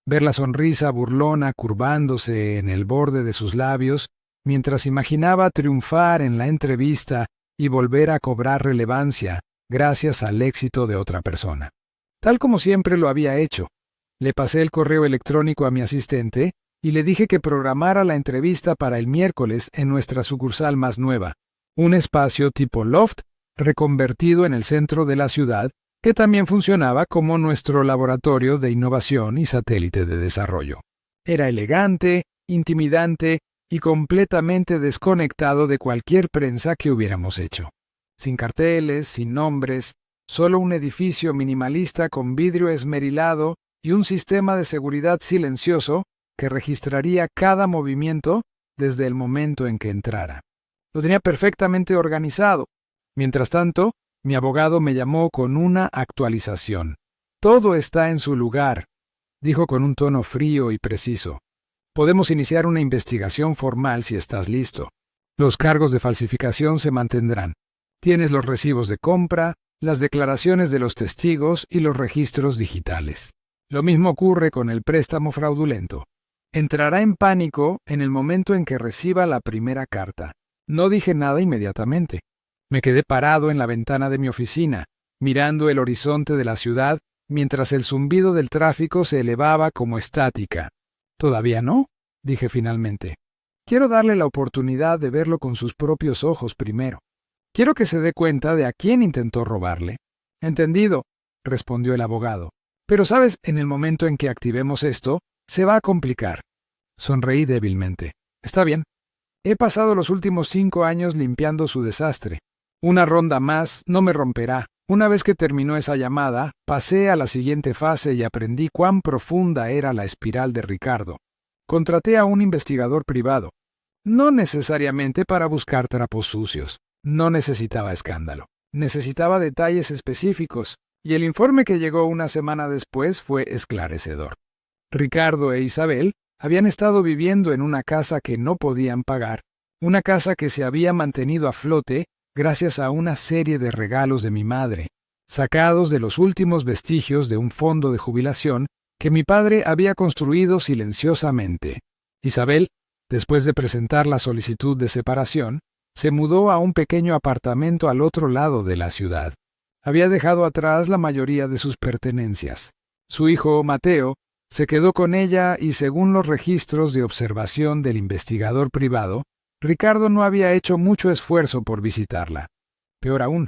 ver la sonrisa burlona curvándose en el borde de sus labios mientras imaginaba triunfar en la entrevista y volver a cobrar relevancia gracias al éxito de otra persona. Tal como siempre lo había hecho, le pasé el correo electrónico a mi asistente y le dije que programara la entrevista para el miércoles en nuestra sucursal más nueva, un espacio tipo loft reconvertido en el centro de la ciudad que también funcionaba como nuestro laboratorio de innovación y satélite de desarrollo. Era elegante, intimidante y completamente desconectado de cualquier prensa que hubiéramos hecho. Sin carteles, sin nombres, solo un edificio minimalista con vidrio esmerilado y un sistema de seguridad silencioso que registraría cada movimiento desde el momento en que entrara. Lo tenía perfectamente organizado. Mientras tanto, mi abogado me llamó con una actualización. Todo está en su lugar, dijo con un tono frío y preciso. Podemos iniciar una investigación formal si estás listo. Los cargos de falsificación se mantendrán. Tienes los recibos de compra, las declaraciones de los testigos y los registros digitales. Lo mismo ocurre con el préstamo fraudulento. Entrará en pánico en el momento en que reciba la primera carta. No dije nada inmediatamente. Me quedé parado en la ventana de mi oficina, mirando el horizonte de la ciudad, mientras el zumbido del tráfico se elevaba como estática. «¿Todavía no?», dije finalmente. «Quiero darle la oportunidad de verlo con sus propios ojos primero. Quiero que se dé cuenta de a quién intentó robarle». «Entendido», respondió el abogado. «Pero sabes, en el momento en que activemos esto, se va a complicar». Sonreí débilmente. «Está bien. He pasado los últimos 5 años limpiando su desastre. Una ronda más no me romperá. Una vez que terminó esa llamada, pasé a la siguiente fase y aprendí cuán profunda era la espiral de Ricardo. Contraté a un investigador privado. No necesariamente para buscar trapos sucios. No necesitaba escándalo. Necesitaba detalles específicos, y el informe que llegó una semana después fue esclarecedor. Ricardo e Isabel habían estado viviendo en una casa que no podían pagar, una casa que se había mantenido a flote gracias a una serie de regalos de mi madre, sacados de los últimos vestigios de un fondo de jubilación que mi padre había construido silenciosamente. Isabel, después de presentar la solicitud de separación, se mudó a un pequeño apartamento al otro lado de la ciudad. Había dejado atrás la mayoría de sus pertenencias. Su hijo, Mateo, se quedó con ella y, según los registros de observación del investigador privado, Ricardo no había hecho mucho esfuerzo por visitarla. Peor aún,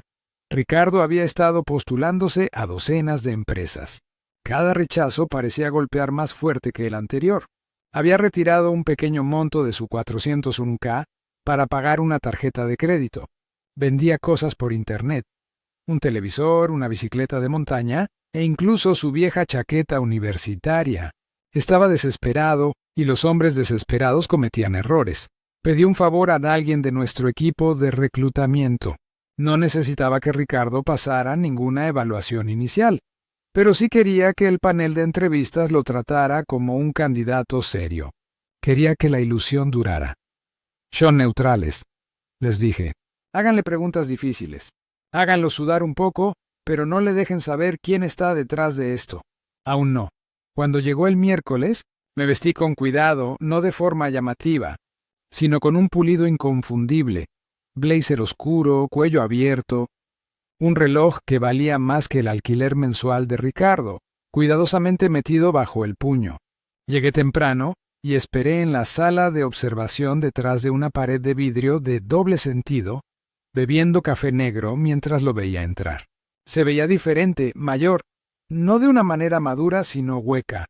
Ricardo había estado postulándose a docenas de empresas. Cada rechazo parecía golpear más fuerte que el anterior. Había retirado un pequeño monto de su 401k para pagar una tarjeta de crédito. Vendía cosas por internet: un televisor, una bicicleta de montaña e incluso su vieja chaqueta universitaria. Estaba desesperado, y los hombres desesperados cometían errores. Pedí un favor a alguien de nuestro equipo de reclutamiento. No necesitaba que Ricardo pasara ninguna evaluación inicial, pero sí quería que el panel de entrevistas lo tratara como un candidato serio. Quería que la ilusión durara. «Son neutrales», les dije. «Háganle preguntas difíciles. Háganlo sudar un poco, pero no le dejen saber quién está detrás de esto». Aún no. Cuando llegó el miércoles, me vestí con cuidado, no de forma llamativa, sino con un pulido inconfundible, blazer oscuro, cuello abierto, un reloj que valía más que el alquiler mensual de Ricardo, cuidadosamente metido bajo el puño. Llegué temprano y esperé en la sala de observación detrás de una pared de vidrio de doble sentido, bebiendo café negro mientras lo veía entrar. Se veía diferente, mayor, no de una manera madura, sino hueca.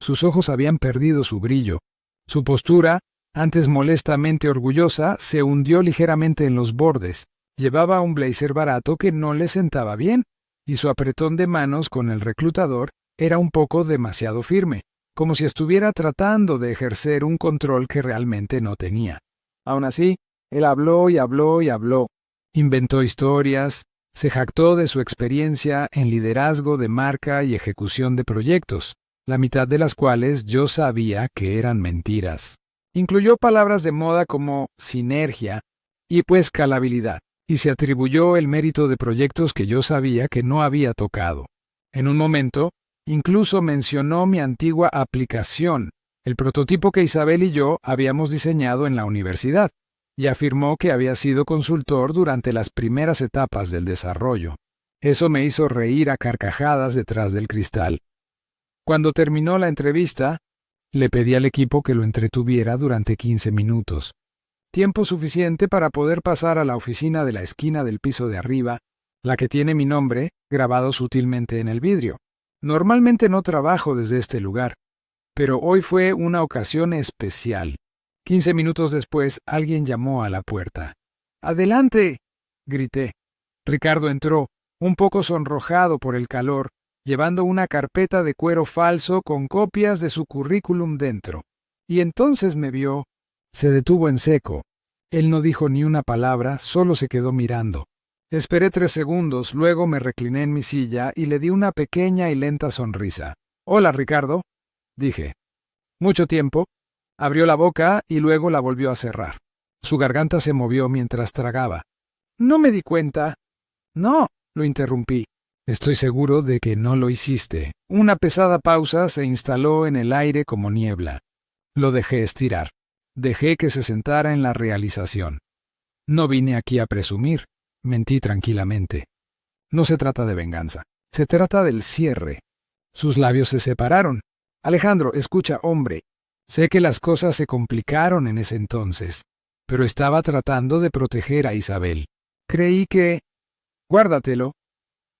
Sus ojos habían perdido su brillo. Su postura, antes molestamente orgullosa, se hundió ligeramente en los bordes. Llevaba un blazer barato que no le sentaba bien, y su apretón de manos con el reclutador era un poco demasiado firme, como si estuviera tratando de ejercer un control que realmente no tenía. Aún así, él habló y habló y habló. Inventó historias, se jactó de su experiencia en liderazgo de marca y ejecución de proyectos, la mitad de las cuales yo sabía que eran mentiras. Incluyó palabras de moda como sinergia y pues escalabilidad, y se atribuyó el mérito de proyectos que yo sabía que no había tocado. En un momento, incluso mencionó mi antigua aplicación, el prototipo que Isabel y yo habíamos diseñado en la universidad, y afirmó que había sido consultor durante las primeras etapas del desarrollo. Eso me hizo reír a carcajadas detrás del cristal. Cuando terminó la entrevista, le pedí al equipo que lo entretuviera durante 15 minutos. Tiempo suficiente para poder pasar a la oficina de la esquina del piso de arriba, la que tiene mi nombre grabado sutilmente en el vidrio. Normalmente no trabajo desde este lugar, pero hoy fue una ocasión especial. 15 minutos después, alguien llamó a la puerta. ¡Adelante!, grité. Ricardo entró, un poco sonrojado por el calor, llevando una carpeta de cuero falso con copias de su currículum dentro. Y entonces me vio. Se detuvo en seco. Él no dijo ni una palabra, solo se quedó mirando. Esperé 3 segundos, luego me recliné en mi silla y le di una pequeña y lenta sonrisa. «Hola, Ricardo», dije. «Mucho tiempo». Abrió la boca y luego la volvió a cerrar. Su garganta se movió mientras tragaba. «No me di cuenta». «No», lo interrumpí. «Estoy seguro de que no lo hiciste». Una pesada pausa se instaló en el aire como niebla. Lo dejé estirar. Dejé que se sentara en la realización. No vine aquí a presumir. Mentí tranquilamente. No se trata de venganza. Se trata del cierre. Sus labios se separaron. «Alejandro, escucha, hombre. Sé que las cosas se complicaron en ese entonces, pero estaba tratando de proteger a Isabel. Creí que... Guárdatelo».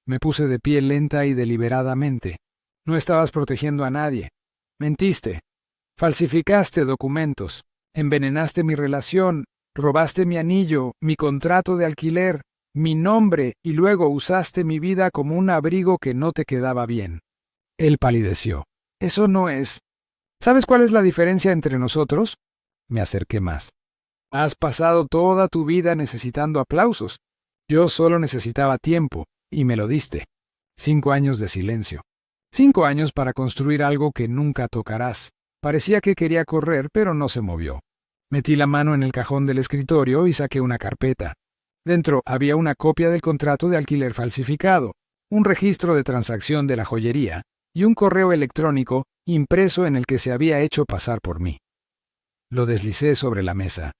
Me puse de pie lenta y deliberadamente. «No estabas protegiendo a nadie. Mentiste. Falsificaste documentos. Envenenaste mi relación. Robaste mi anillo, mi contrato de alquiler, mi nombre, y luego usaste mi vida como un abrigo que no te quedaba bien». Él palideció. «Eso no es... ¿Sabes cuál es la diferencia entre nosotros?» Me acerqué más. «Has pasado toda tu vida necesitando aplausos. Yo solo necesitaba tiempo, y me lo diste. 5 años de silencio. 5 años para construir algo que nunca tocarás». Parecía que quería correr, pero no se movió. Metí la mano en el cajón del escritorio y saqué una carpeta. Dentro había una copia del contrato de alquiler falsificado, un registro de transacción de la joyería y un correo electrónico impreso en el que se había hecho pasar por mí. Lo deslicé sobre la mesa.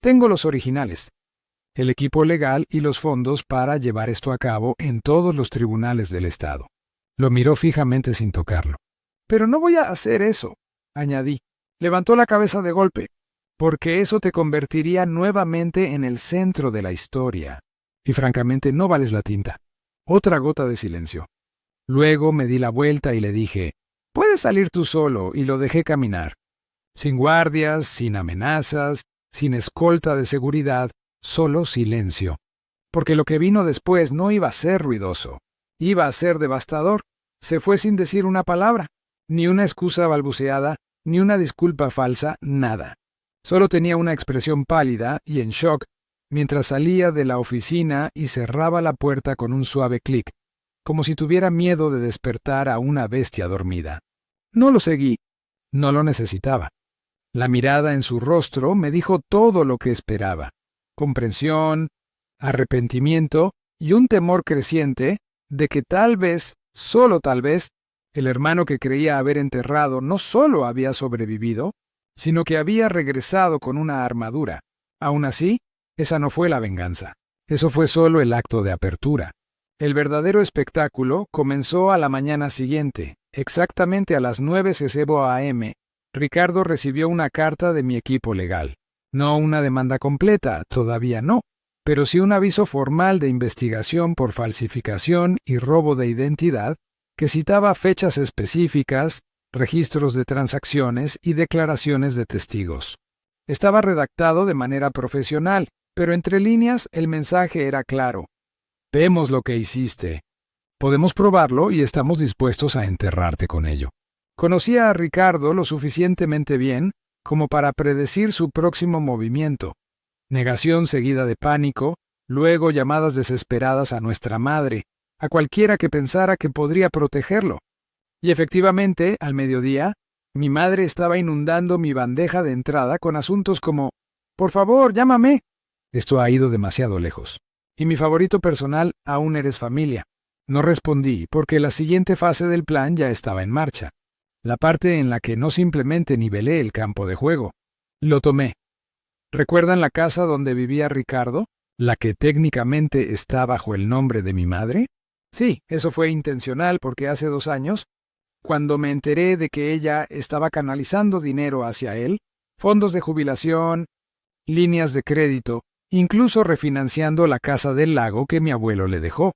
«Tengo los originales, el equipo legal y los fondos para llevar esto a cabo en todos los tribunales del estado». Lo miró fijamente sin tocarlo. «Pero no voy a hacer eso», añadí. Levantó la cabeza de golpe. «Porque eso te convertiría nuevamente en el centro de la historia. Y francamente no vales la tinta». Otra gota de silencio. Luego me di la vuelta y le dije: «Puedes salir tú solo», y lo dejé caminar. Sin guardias, sin amenazas, sin escolta de seguridad, solo silencio. Porque lo que vino después no iba a ser ruidoso. Iba a ser devastador. Se fue sin decir una palabra. Ni una excusa balbuceada, ni una disculpa falsa, nada. Solo tenía una expresión pálida y en shock mientras salía de la oficina y cerraba la puerta con un suave clic, como si tuviera miedo de despertar a una bestia dormida. No lo seguí. No lo necesitaba. La mirada en su rostro me dijo todo lo que esperaba. Comprensión, arrepentimiento y un temor creciente de que tal vez, solo tal vez, el hermano que creía haber enterrado no solo había sobrevivido, sino que había regresado con una armadura. Aún así, esa no fue la venganza. Eso fue solo el acto de apertura. El verdadero espectáculo comenzó a la mañana siguiente, exactamente a las 9:00 a.m. Ricardo recibió una carta de mi equipo legal. No una demanda completa, todavía no, pero sí un aviso formal de investigación por falsificación y robo de identidad que citaba fechas específicas, registros de transacciones y declaraciones de testigos. Estaba redactado de manera profesional, pero entre líneas el mensaje era claro. Vemos lo que hiciste. Podemos probarlo y estamos dispuestos a enterrarte con ello. Conocía a Ricardo lo suficientemente bien como para predecir su próximo movimiento. Negación seguida de pánico, luego llamadas desesperadas a nuestra madre, a cualquiera que pensara que podría protegerlo. Y efectivamente, al mediodía, mi madre estaba inundando mi bandeja de entrada con asuntos como «Por favor, llámame». Esto ha ido demasiado lejos. Y mi favorito personal, «Aún eres familia». No respondí porque la siguiente fase del plan ya estaba en marcha. La parte en la que no simplemente nivelé el campo de juego. Lo tomé. ¿Recuerdan la casa donde vivía Ricardo? ¿La que técnicamente está bajo el nombre de mi madre? Sí, eso fue intencional porque hace 2 años, cuando me enteré de que ella estaba canalizando dinero hacia él, fondos de jubilación, líneas de crédito, incluso refinanciando la casa del lago que mi abuelo le dejó.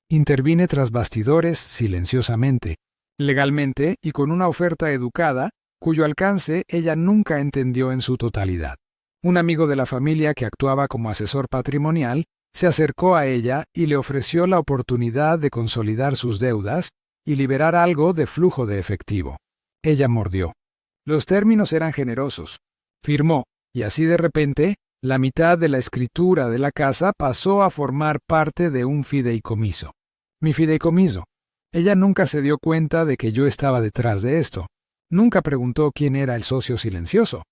Intervine tras bastidores silenciosamente, legalmente y con una oferta educada, cuyo alcance ella nunca entendió en su totalidad. Un amigo de la familia que actuaba como asesor patrimonial se acercó a ella y le ofreció la oportunidad de consolidar sus deudas y liberar algo de flujo de efectivo. Ella mordió. Los términos eran generosos. Firmó, y así de repente, la mitad de la escritura de la casa pasó a formar parte de un fideicomiso. Mi fideicomiso. Ella nunca se dio cuenta de que yo estaba detrás de esto. Nunca preguntó quién era el socio silencioso.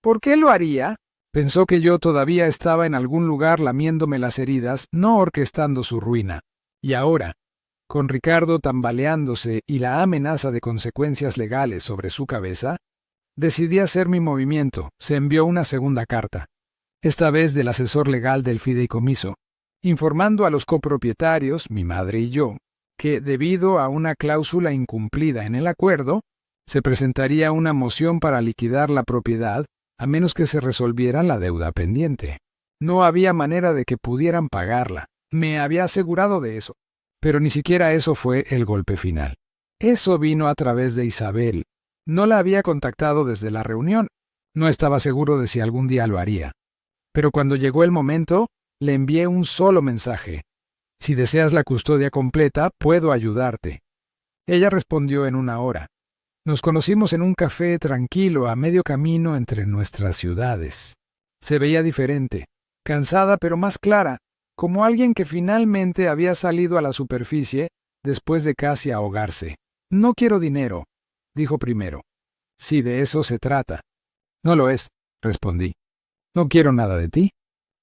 ¿Por qué lo haría? Pensó que yo todavía estaba en algún lugar lamiéndome las heridas, no orquestando su ruina. Y ahora, con Ricardo tambaleándose y la amenaza de consecuencias legales sobre su cabeza, decidí hacer mi movimiento. Se envió una segunda carta, esta vez del asesor legal del fideicomiso, informando a los copropietarios, mi madre y yo, que, debido a una cláusula incumplida en el acuerdo, se presentaría una moción para liquidar la propiedad a menos que se resolviera la deuda pendiente. No había manera de que pudieran pagarla. Me había asegurado de eso. Pero ni siquiera eso fue el golpe final. Eso vino a través de Isabel. No la había contactado desde la reunión. No estaba seguro de si algún día lo haría. Pero cuando llegó el momento, le envié un solo mensaje. Si deseas la custodia completa, puedo ayudarte. Ella respondió en 1 hora. Nos conocimos en un café tranquilo a medio camino entre nuestras ciudades. Se veía diferente, cansada pero más clara, como alguien que finalmente había salido a la superficie después de casi ahogarse. No quiero dinero, dijo primero. Si de eso se trata. No lo es, respondí. No quiero nada de ti.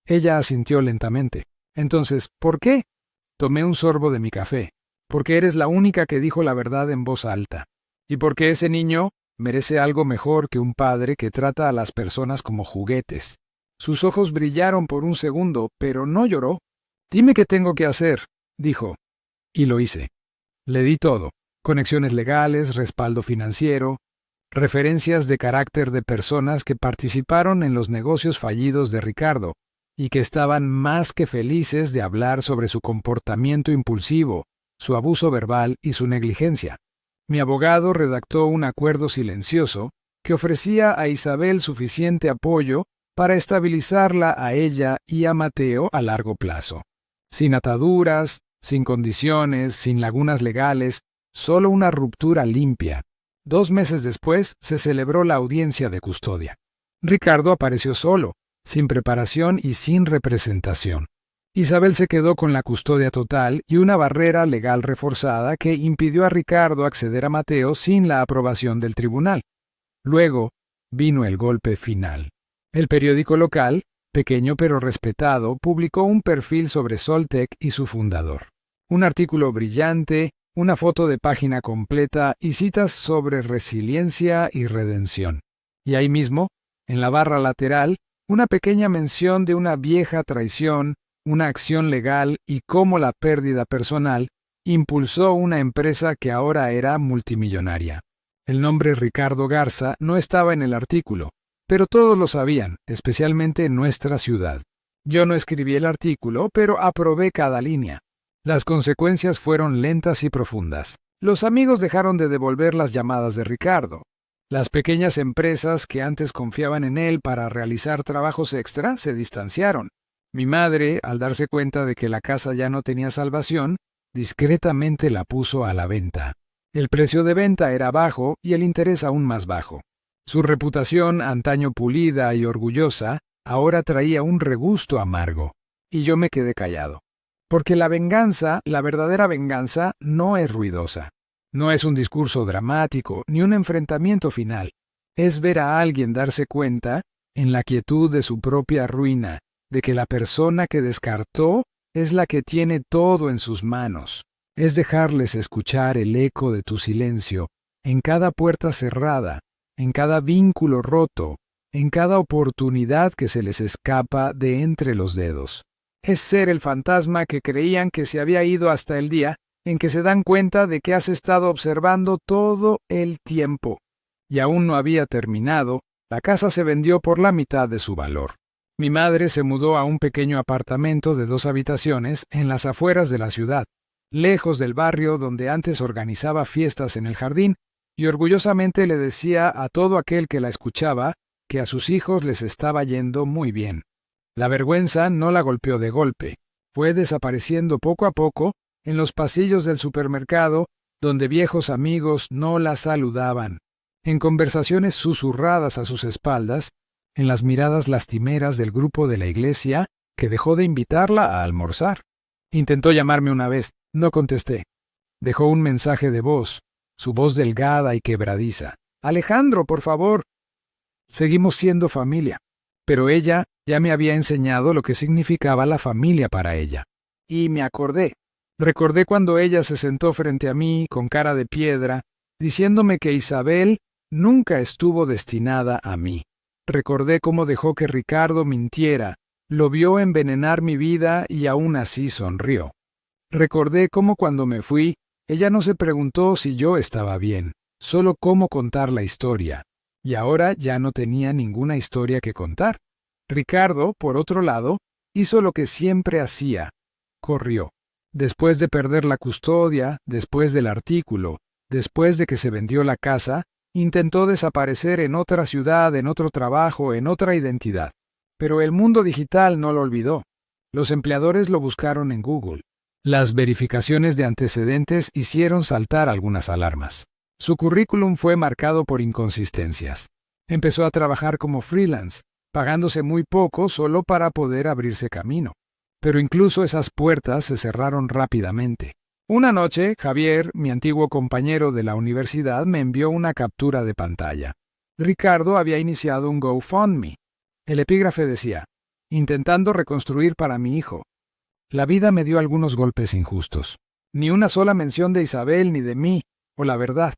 Ella asintió lentamente. Entonces, ¿por qué? Tomé un sorbo de mi café. Porque eres la única que dijo la verdad en voz alta. Y porque ese niño merece algo mejor que un padre que trata a las personas como juguetes. Sus ojos brillaron por un segundo, pero no lloró. Dime qué tengo que hacer, dijo. Y lo hice. Le di todo. Conexiones legales, respaldo financiero, referencias de carácter de personas que participaron en los negocios fallidos de Ricardo y que estaban más que felices de hablar sobre su comportamiento impulsivo, su abuso verbal y su negligencia. Mi abogado redactó un acuerdo silencioso que ofrecía a Isabel suficiente apoyo para estabilizarla a ella y a Mateo a largo plazo. Sin ataduras, sin condiciones, sin lagunas legales, solo una ruptura limpia. 2 meses después se celebró la audiencia de custodia. Ricardo apareció solo, sin preparación y sin representación. Isabel se quedó con la custodia total y una barrera legal reforzada que impidió a Ricardo acceder a Mateo sin la aprobación del tribunal. Luego vino el golpe final. El periódico local, pequeño pero respetado, publicó un perfil sobre Soltec y su fundador. Un artículo brillante, una foto de página completa y citas sobre resiliencia y redención. Y ahí mismo, en la barra lateral, una pequeña mención de una vieja traición, una acción legal y cómo la pérdida personal impulsó una empresa que ahora era multimillonaria. El nombre Ricardo Garza no estaba en el artículo, pero todos lo sabían, especialmente en nuestra ciudad. Yo no escribí el artículo, pero aprobé cada línea. Las consecuencias fueron lentas y profundas. Los amigos dejaron de devolver las llamadas de Ricardo. Las pequeñas empresas que antes confiaban en él para realizar trabajos extra se distanciaron. Mi madre, al darse cuenta de que la casa ya no tenía salvación, discretamente la puso a la venta. El precio de venta era bajo y el interés aún más bajo. Su reputación, antaño pulida y orgullosa, ahora traía un regusto amargo. Y yo me quedé callado. Porque la venganza, la verdadera venganza, no es ruidosa. No es un discurso dramático, ni un enfrentamiento final. Es ver a alguien darse cuenta, en la quietud de su propia ruina, de que la persona que descartó es la que tiene todo en sus manos. Es dejarles escuchar el eco de tu silencio, en cada puerta cerrada, en cada vínculo roto, en cada oportunidad que se les escapa de entre los dedos. Es ser el fantasma que creían que se había ido hasta el día en que se dan cuenta de que has estado observando todo el tiempo. Y aún no había terminado, la casa se vendió por la mitad de su valor. Mi madre se mudó a un pequeño apartamento de 2 habitaciones en las afueras de la ciudad, lejos del barrio donde antes organizaba fiestas en el jardín, y orgullosamente le decía a todo aquel que la escuchaba que a sus hijos les estaba yendo muy bien. La vergüenza no la golpeó de golpe, fue desapareciendo poco a poco en los pasillos del supermercado, donde viejos amigos no la saludaban, en conversaciones susurradas a sus espaldas, en las miradas lastimeras del grupo de la iglesia que dejó de invitarla a almorzar. Intentó llamarme una vez, no contesté. Dejó un mensaje de voz, su voz delgada y quebradiza. «Alejandro, por favor». Seguimos siendo familia, pero ella ya me había enseñado lo que significaba la familia para ella. Y me acordé. Recordé cuando ella se sentó frente a mí con cara de piedra, diciéndome que Isabel nunca estuvo destinada a mí. Recordé cómo dejó que Ricardo mintiera, lo vio envenenar mi vida y aún así sonrió. Recordé cómo cuando me fui, ella no se preguntó si yo estaba bien, solo cómo contar la historia. Y ahora ya no tenía ninguna historia que contar. Ricardo, por otro lado, hizo lo que siempre hacía. Corrió. Después de perder la custodia, después del artículo, después de que se vendió la casa, intentó desaparecer en otra ciudad, en otro trabajo, en otra identidad. Pero el mundo digital no lo olvidó. Los empleadores lo buscaron en Google. Las verificaciones de antecedentes hicieron saltar algunas alarmas. Su currículum fue marcado por inconsistencias. Empezó a trabajar como freelance, pagándose muy poco solo para poder abrirse camino. Pero incluso esas puertas se cerraron rápidamente. Una noche, Javier, mi antiguo compañero de la universidad, me envió una captura de pantalla. Ricardo había iniciado un GoFundMe. El epígrafe decía, intentando reconstruir para mi hijo. La vida me dio algunos golpes injustos. Ni una sola mención de Isabel ni de mí, o la verdad.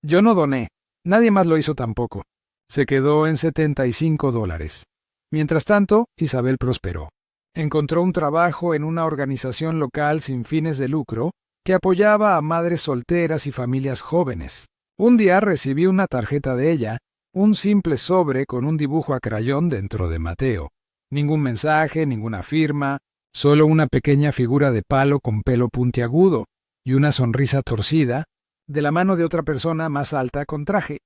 Yo no doné. Nadie más lo hizo tampoco. Se quedó en $75. Mientras tanto, Isabel prosperó. Encontró un trabajo en una organización local sin fines de lucro que apoyaba a madres solteras y familias jóvenes. Un día recibí una tarjeta de ella, un simple sobre con un dibujo a crayón dentro de Mateo. Ningún mensaje, ninguna firma, solo una pequeña figura de palo con pelo puntiagudo y una sonrisa torcida, de la mano de otra persona más alta con traje.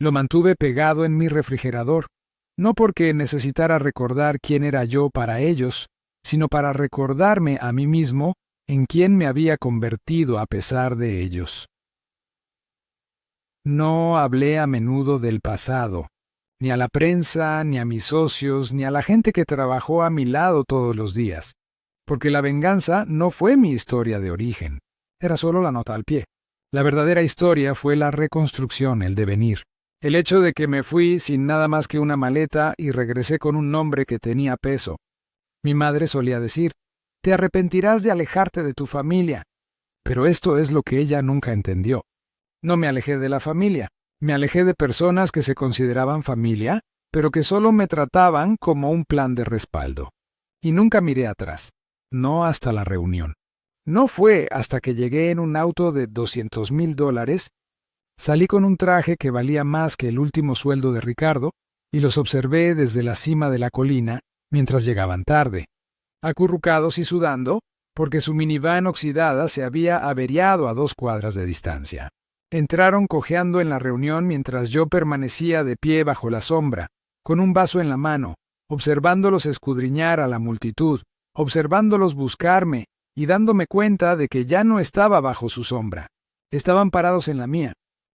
Lo mantuve pegado en mi refrigerador, no porque necesitara recordar quién era yo para ellos, sino para recordarme a mí mismo en quién me había convertido a pesar de ellos. No hablé a menudo del pasado, ni a la prensa, ni a mis socios, ni a la gente que trabajó a mi lado todos los días, porque la venganza no fue mi historia de origen, era solo la nota al pie. La verdadera historia fue la reconstrucción, el devenir. El hecho de que me fui sin nada más que una maleta y regresé con un nombre que tenía peso. Mi madre solía decir, «Te arrepentirás de alejarte de tu familia». Pero esto es lo que ella nunca entendió. No me alejé de la familia, me alejé de personas que se consideraban familia, pero que solo me trataban como un plan de respaldo. Y nunca miré atrás. no hasta la reunión. No fue hasta que llegué en un auto de $200,000, salí con un traje que valía más que el último sueldo de Ricardo, y los observé desde la cima de la colina mientras llegaban tarde, acurrucados y sudando, porque su minivan oxidada se había averiado a 2 cuadras de distancia. Entraron cojeando en la reunión mientras yo permanecía de pie bajo la sombra, con un vaso en la mano, observándolos escudriñar a la multitud, observándolos buscarme y dándome cuenta de que ya no estaba bajo su sombra. Estaban parados en la mía,